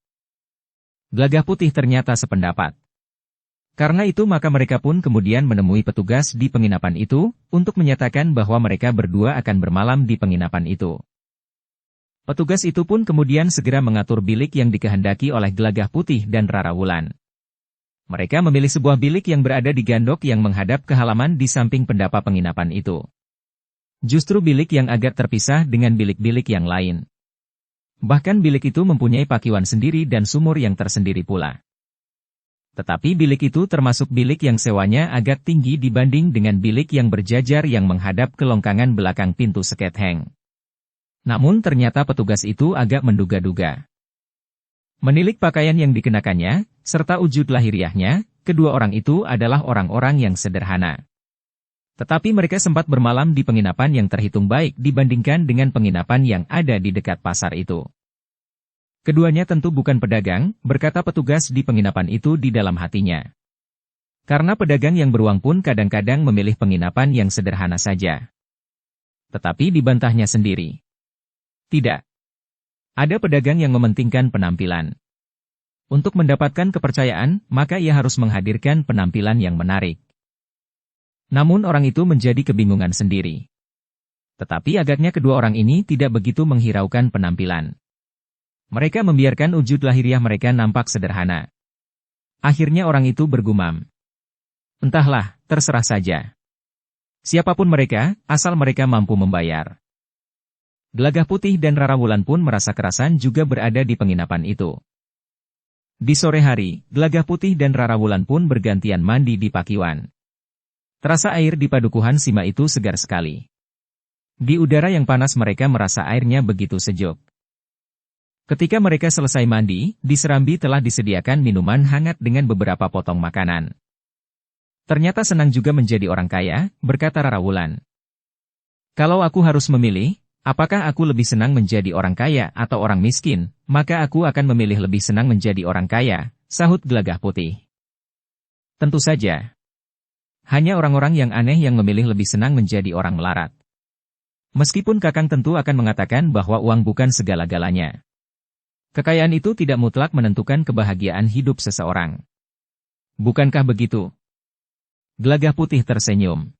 Gelagah Putih ternyata sependapat. Karena itu maka mereka pun kemudian menemui petugas di penginapan itu, untuk menyatakan bahwa mereka berdua akan bermalam di penginapan itu. Petugas itu pun kemudian segera mengatur bilik yang dikehendaki oleh Gelagah Putih dan Rara Wulan. Mereka memilih sebuah bilik yang berada di gandok yang menghadap ke halaman di samping pendapa penginapan itu. Justru bilik yang agak terpisah dengan bilik-bilik yang lain. Bahkan bilik itu mempunyai pakiwan sendiri dan sumur yang tersendiri pula. Tetapi bilik itu termasuk bilik yang sewanya agak tinggi dibanding dengan bilik yang berjajar yang menghadap ke longkangan belakang pintu sketheng. Namun ternyata petugas itu agak menduga-duga. Menilik pakaian yang dikenakannya, serta wujud lahiriahnya, kedua orang itu adalah orang-orang yang sederhana. Tetapi mereka sempat bermalam di penginapan yang terhitung baik dibandingkan dengan penginapan yang ada di dekat pasar itu. Keduanya tentu bukan pedagang, berkata petugas di penginapan itu di dalam hatinya. Karena pedagang yang beruang pun kadang-kadang memilih penginapan yang sederhana saja. Tetapi dibantahnya sendiri. Tidak. Ada pedagang yang mementingkan penampilan. Untuk mendapatkan kepercayaan, maka ia harus menghadirkan penampilan yang menarik. Namun orang itu menjadi kebingungan sendiri. Tetapi agaknya kedua orang ini tidak begitu menghiraukan penampilan. Mereka membiarkan wujud lahiriah mereka nampak sederhana. Akhirnya orang itu bergumam. Entahlah, terserah saja. Siapapun mereka, asal mereka mampu membayar. Gelagah Putih dan Rara Wulan pun merasa kerasan juga berada di penginapan itu. Di sore hari, Gelagah Putih dan Rara Wulan pun bergantian mandi di pakiwan. Terasa air di padukuhan Sima itu segar sekali. Di udara yang panas mereka merasa airnya begitu sejuk. Ketika mereka selesai mandi, di serambi telah disediakan minuman hangat dengan beberapa potong makanan. Ternyata senang juga menjadi orang kaya, berkata Rara Wulan. Kalau aku harus memilih, apakah aku lebih senang menjadi orang kaya atau orang miskin, maka aku akan memilih lebih senang menjadi orang kaya, sahut Gelagah Putih. Tentu saja. Hanya orang-orang yang aneh yang memilih lebih senang menjadi orang melarat. Meskipun Kakang tentu akan mengatakan bahwa uang bukan segala-galanya. Kekayaan itu tidak mutlak menentukan kebahagiaan hidup seseorang. Bukankah begitu? Gelagah Putih tersenyum.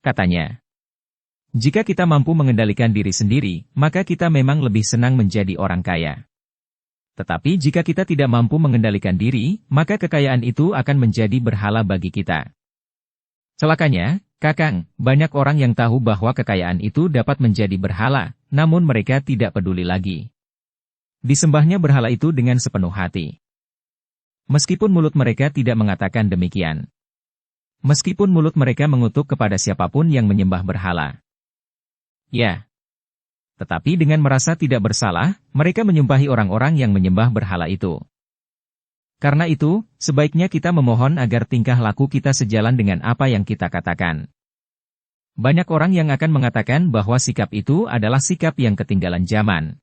Katanya, jika kita mampu mengendalikan diri sendiri, maka kita memang lebih senang menjadi orang kaya. Tetapi jika kita tidak mampu mengendalikan diri, maka kekayaan itu akan menjadi berhala bagi kita. Celakanya, Kakang, banyak orang yang tahu bahwa kekayaan itu dapat menjadi berhala, namun mereka tidak peduli lagi. Disembahnya berhala itu dengan sepenuh hati. Meskipun mulut mereka tidak mengatakan demikian. Meskipun mulut mereka mengutuk kepada siapapun yang menyembah berhala. Ya. Tetapi dengan merasa tidak bersalah, mereka menyumpahi orang-orang yang menyembah berhala itu. Karena itu, sebaiknya kita memohon agar tingkah laku kita sejalan dengan apa yang kita katakan. Banyak orang yang akan mengatakan bahwa sikap itu adalah sikap yang ketinggalan zaman.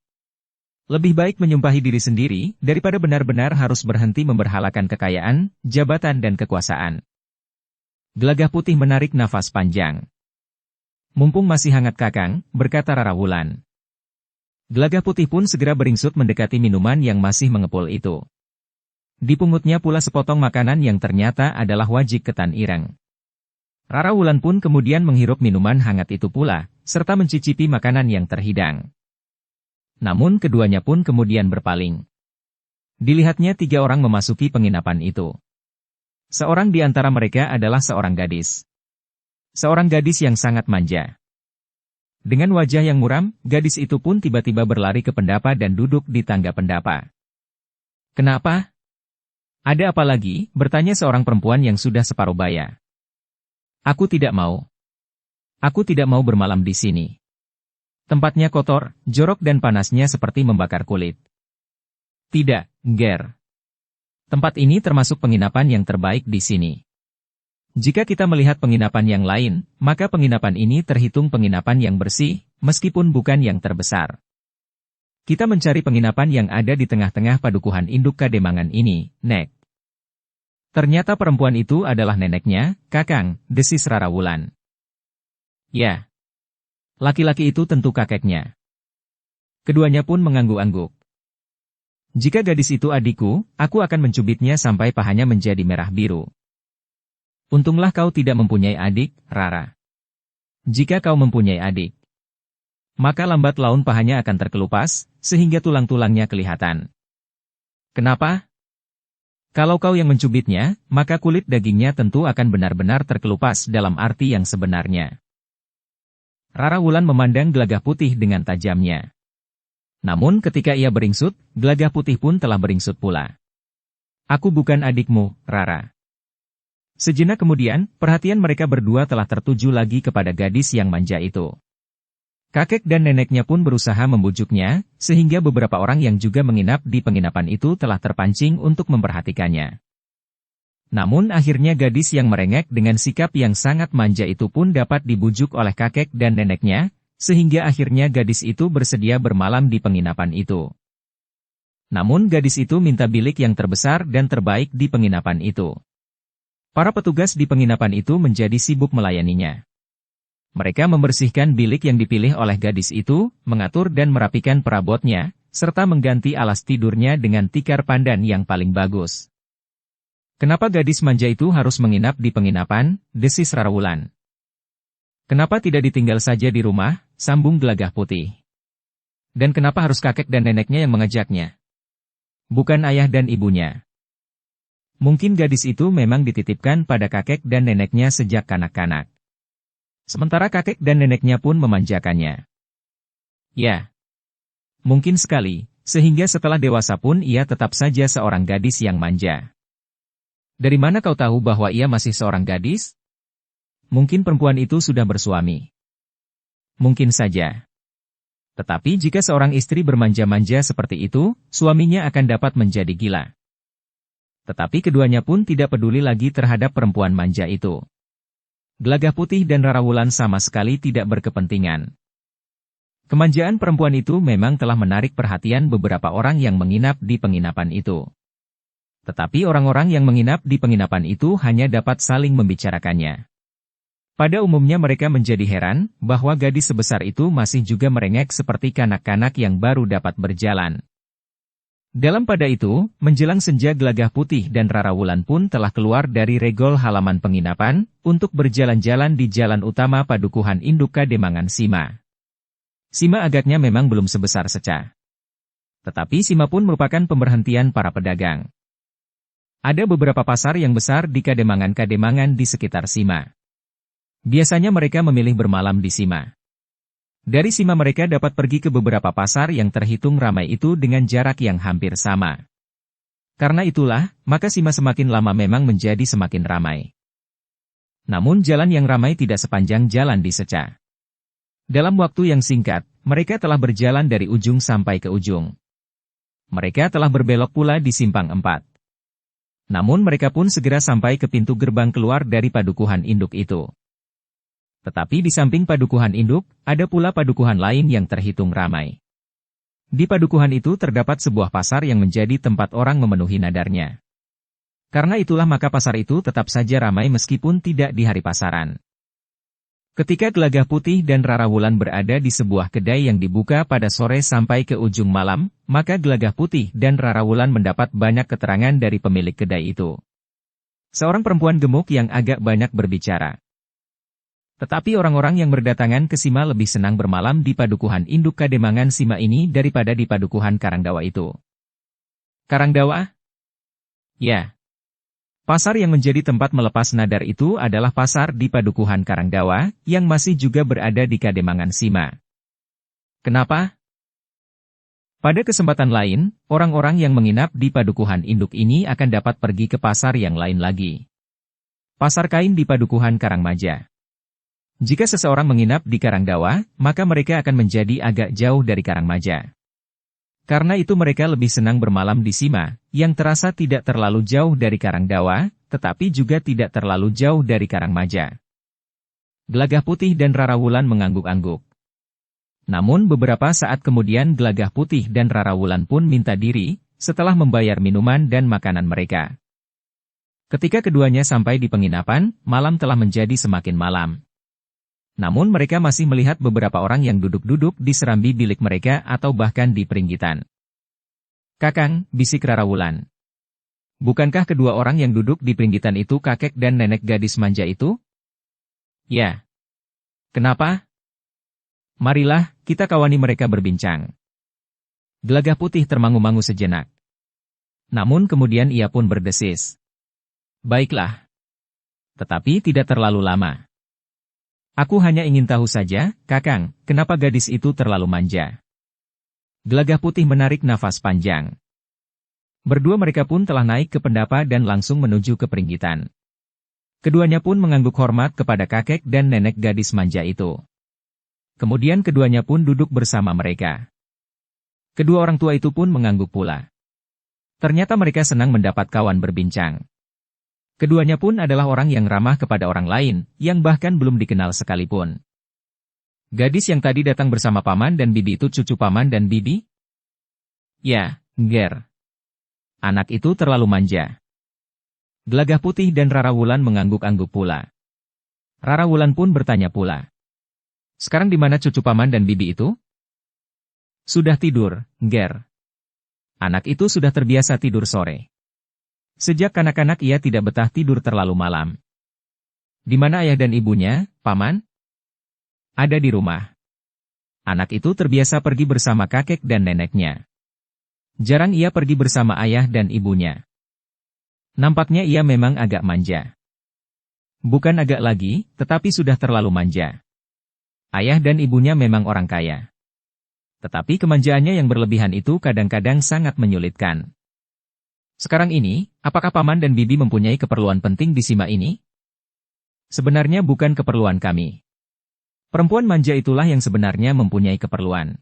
Lebih baik menyumpahi diri sendiri, daripada benar-benar harus berhenti memberhalakan kekayaan, jabatan dan kekuasaan. Gelagah Putih menarik nafas panjang. Mumpung masih hangat Kakang, berkata Rara Wulan. Gelagah Putih pun segera beringsut mendekati minuman yang masih mengepul itu. Dipungutnya pula sepotong makanan yang ternyata adalah wajik ketan ireng. Rara Wulan pun kemudian menghirup minuman hangat itu pula, serta mencicipi makanan yang terhidang. Namun keduanya pun kemudian berpaling. Dilihatnya 3 orang memasuki penginapan itu. Seorang di antara mereka adalah seorang gadis. Seorang gadis yang sangat manja. Dengan wajah yang muram, gadis itu pun tiba-tiba berlari ke pendapa dan duduk di tangga pendapa. Kenapa? Ada apa lagi? Bertanya seorang perempuan yang sudah separuh baya. Aku tidak mau. Aku tidak mau bermalam di sini. Tempatnya kotor, jorok dan panasnya seperti membakar kulit. Tidak, Ger. Tempat ini termasuk penginapan yang terbaik di sini. Jika kita melihat penginapan yang lain, maka penginapan ini terhitung penginapan yang bersih, meskipun bukan yang terbesar. Kita mencari penginapan yang ada di tengah-tengah padukuhan induk Kademangan ini, Nek. Ternyata perempuan itu adalah neneknya, Kakang, desis Rara Wulan. Ya. Laki-laki itu tentu kakeknya. Keduanya pun mengangguk-angguk. Jika gadis itu adikku, aku akan mencubitnya sampai pahanya menjadi merah biru. Untunglah kau tidak mempunyai adik, Rara. Jika kau mempunyai adik, maka lambat laun pahanya akan terkelupas, sehingga tulang-tulangnya kelihatan. Kenapa? Kalau kau yang mencubitnya, maka kulit dagingnya tentu akan benar-benar terkelupas dalam arti yang sebenarnya. Rara Wulan memandang Gelagah Putih dengan tajamnya. Namun ketika ia beringsut, Gelagah Putih pun telah beringsut pula. Aku bukan adikmu, Rara. Sejenak kemudian, perhatian mereka berdua telah tertuju lagi kepada gadis yang manja itu. Kakek dan neneknya pun berusaha membujuknya, sehingga beberapa orang yang juga menginap di penginapan itu telah terpancing untuk memperhatikannya. Namun akhirnya gadis yang merengek dengan sikap yang sangat manja itu pun dapat dibujuk oleh kakek dan neneknya, sehingga akhirnya gadis itu bersedia bermalam di penginapan itu. Namun gadis itu minta bilik yang terbesar dan terbaik di penginapan itu. Para petugas di penginapan itu menjadi sibuk melayaninya. Mereka membersihkan bilik yang dipilih oleh gadis itu, mengatur dan merapikan perabotnya, serta mengganti alas tidurnya dengan tikar pandan yang paling bagus. Kenapa gadis manja itu harus menginap di penginapan, desis Rara Wulan. Kenapa tidak ditinggal saja di rumah, sambung Gelagah Putih. Dan kenapa harus kakek dan neneknya yang mengajaknya? Bukan ayah dan ibunya. Mungkin gadis itu memang dititipkan pada kakek dan neneknya sejak kanak-kanak. Sementara kakek dan neneknya pun memanjakannya. Ya. Mungkin sekali, sehingga setelah dewasa pun ia tetap saja seorang gadis yang manja. Dari mana kau tahu bahwa ia masih seorang gadis? Mungkin perempuan itu sudah bersuami. Mungkin saja. Tetapi jika seorang istri bermanja-manja seperti itu, suaminya akan dapat menjadi gila. Tetapi keduanya pun tidak peduli lagi terhadap perempuan manja itu. Gelagah Putih dan Rara Wulan sama sekali tidak berkepentingan. Kemanjaan perempuan itu memang telah menarik perhatian beberapa orang yang menginap di penginapan itu. Tetapi orang-orang yang menginap di penginapan itu hanya dapat saling membicarakannya. Pada umumnya mereka menjadi heran, bahwa gadis sebesar itu masih juga merengek seperti kanak-kanak yang baru dapat berjalan. Dalam pada itu, menjelang senja Gelagah Putih dan Rarawulan pun telah keluar dari regol halaman penginapan, untuk berjalan-jalan di jalan utama Padukuhan Induk Kademangan Sima. Sima agaknya memang belum sebesar Seca. Tetapi Sima pun merupakan pemberhentian para pedagang. Ada beberapa pasar yang besar di Kademangan-Kademangan di sekitar Sima. Biasanya mereka memilih bermalam di Sima. Dari Sima mereka dapat pergi ke beberapa pasar yang terhitung ramai itu dengan jarak yang hampir sama. Karena itulah, maka Sima semakin lama memang menjadi semakin ramai. Namun jalan yang ramai tidak sepanjang jalan di Seca. Dalam waktu yang singkat, mereka telah berjalan dari ujung sampai ke ujung. Mereka telah berbelok pula di Simpang 4. Namun mereka pun segera sampai ke pintu gerbang keluar dari Padukuhan Induk itu. Tetapi di samping Padukuhan Induk, ada pula padukuhan lain yang terhitung ramai. Di padukuhan itu terdapat sebuah pasar yang menjadi tempat orang memenuhi nadarnya. Karena itulah maka pasar itu tetap saja ramai meskipun tidak di hari pasaran. Ketika Gelagah Putih dan Rarawulan berada di sebuah kedai yang dibuka pada sore sampai ke ujung malam, maka Gelagah Putih dan Rarawulan mendapat banyak keterangan dari pemilik kedai itu. Seorang perempuan gemuk yang agak banyak berbicara. Tetapi orang-orang yang berdatangan ke Sima lebih senang bermalam di Padukuhan Induk Kademangan Sima ini daripada di Padukuhan Karangdawa itu. Karangdawa? Ya. Pasar yang menjadi tempat melepas nadar itu adalah pasar di Padukuhan Karangdawa, yang masih juga berada di Kademangan Sima. Kenapa? Pada kesempatan lain, orang-orang yang menginap di Padukuhan Induk ini akan dapat pergi ke pasar yang lain lagi. Pasar kain di Padukuhan Karangmaja. Jika seseorang menginap di Karangdawa, maka mereka akan menjadi agak jauh dari Karangmaja. Karena itu mereka lebih senang bermalam di Sima, yang terasa tidak terlalu jauh dari Karangdawa, tetapi juga tidak terlalu jauh dari Karangmaja. Gelagah Putih dan Rarawulan mengangguk-angguk. Namun beberapa saat kemudian Gelagah Putih dan Rarawulan pun minta diri, setelah membayar minuman dan makanan mereka. Ketika keduanya sampai di penginapan, malam telah menjadi semakin malam. Namun mereka masih melihat beberapa orang yang duduk-duduk di serambi bilik mereka atau bahkan di peringgitan. "Kakang," bisik Rarawulan. "Bukankah kedua orang yang duduk di peringgitan itu kakek dan nenek gadis manja itu?" "Ya." "Kenapa?" "Marilah, kita kawani mereka berbincang." Gelagah Putih termangu-mangu sejenak. Namun kemudian ia pun berdesis. "Baiklah. Tetapi tidak terlalu lama. Aku hanya ingin tahu saja, Kakang, kenapa gadis itu terlalu manja?" Gelagah Putih menarik nafas panjang. Berdua mereka pun telah naik ke pendapa dan langsung menuju ke peringgitan. Keduanya pun mengangguk hormat kepada kakek dan nenek gadis manja itu. Kemudian keduanya pun duduk bersama mereka. Kedua orang tua itu pun mengangguk pula. Ternyata mereka senang mendapat kawan berbincang. Keduanya pun adalah orang yang ramah kepada orang lain, yang bahkan belum dikenal sekalipun. "Gadis yang tadi datang bersama paman dan bibi itu cucu paman dan bibi?" "Ya, Nger. Anak itu terlalu manja." Gelagah Putih dan Rarawulan mengangguk-angguk pula. Rarawulan pun bertanya pula. "Sekarang di mana cucu paman dan bibi itu?" "Sudah tidur, Nger. Anak itu sudah terbiasa tidur sore. Sejak kanak-kanak ia tidak betah tidur terlalu malam." "Di mana ayah dan ibunya, paman?" "Ada di rumah. Anak itu terbiasa pergi bersama kakek dan neneknya. Jarang ia pergi bersama ayah dan ibunya. Nampaknya ia memang agak manja. Bukan agak lagi, tetapi sudah terlalu manja. Ayah dan ibunya memang orang kaya. Tetapi kemanjaannya yang berlebihan itu kadang-kadang sangat menyulitkan. Sekarang ini, apakah paman dan bibi mempunyai keperluan penting di Sima ini?" "Sebenarnya bukan keperluan kami. Perempuan manja itulah yang sebenarnya mempunyai keperluan."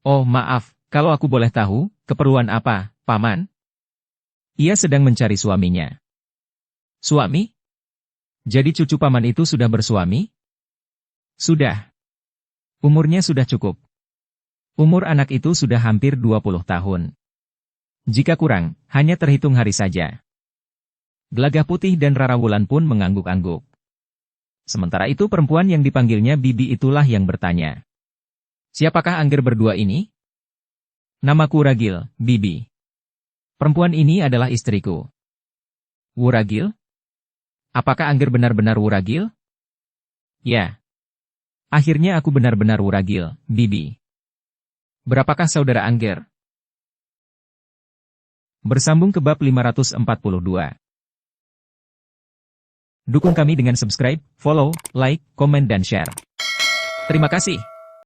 "Oh, maaf, kalau aku boleh tahu, keperluan apa, paman?" "Ia sedang mencari suaminya." "Suami? Jadi cucu paman itu sudah bersuami?" "Sudah. Umurnya sudah cukup. Umur anak itu sudah hampir 20 tahun. Jika kurang, hanya terhitung hari saja. Gelagah Putih dan Rara Wulan pun mengangguk-angguk. Sementara itu perempuan yang dipanggilnya Bibi itulah yang bertanya. Siapakah Angger berdua ini? Namaku Ragil, Bibi. Perempuan ini adalah istriku. Wuragil? Apakah Angger benar-benar Wuragil? Ya. Akhirnya aku benar-benar Wuragil, Bibi. Berapakah saudara Angger? Bersambung ke bab 542. Dukung kami dengan subscribe, follow, like, komen dan share. Terima kasih.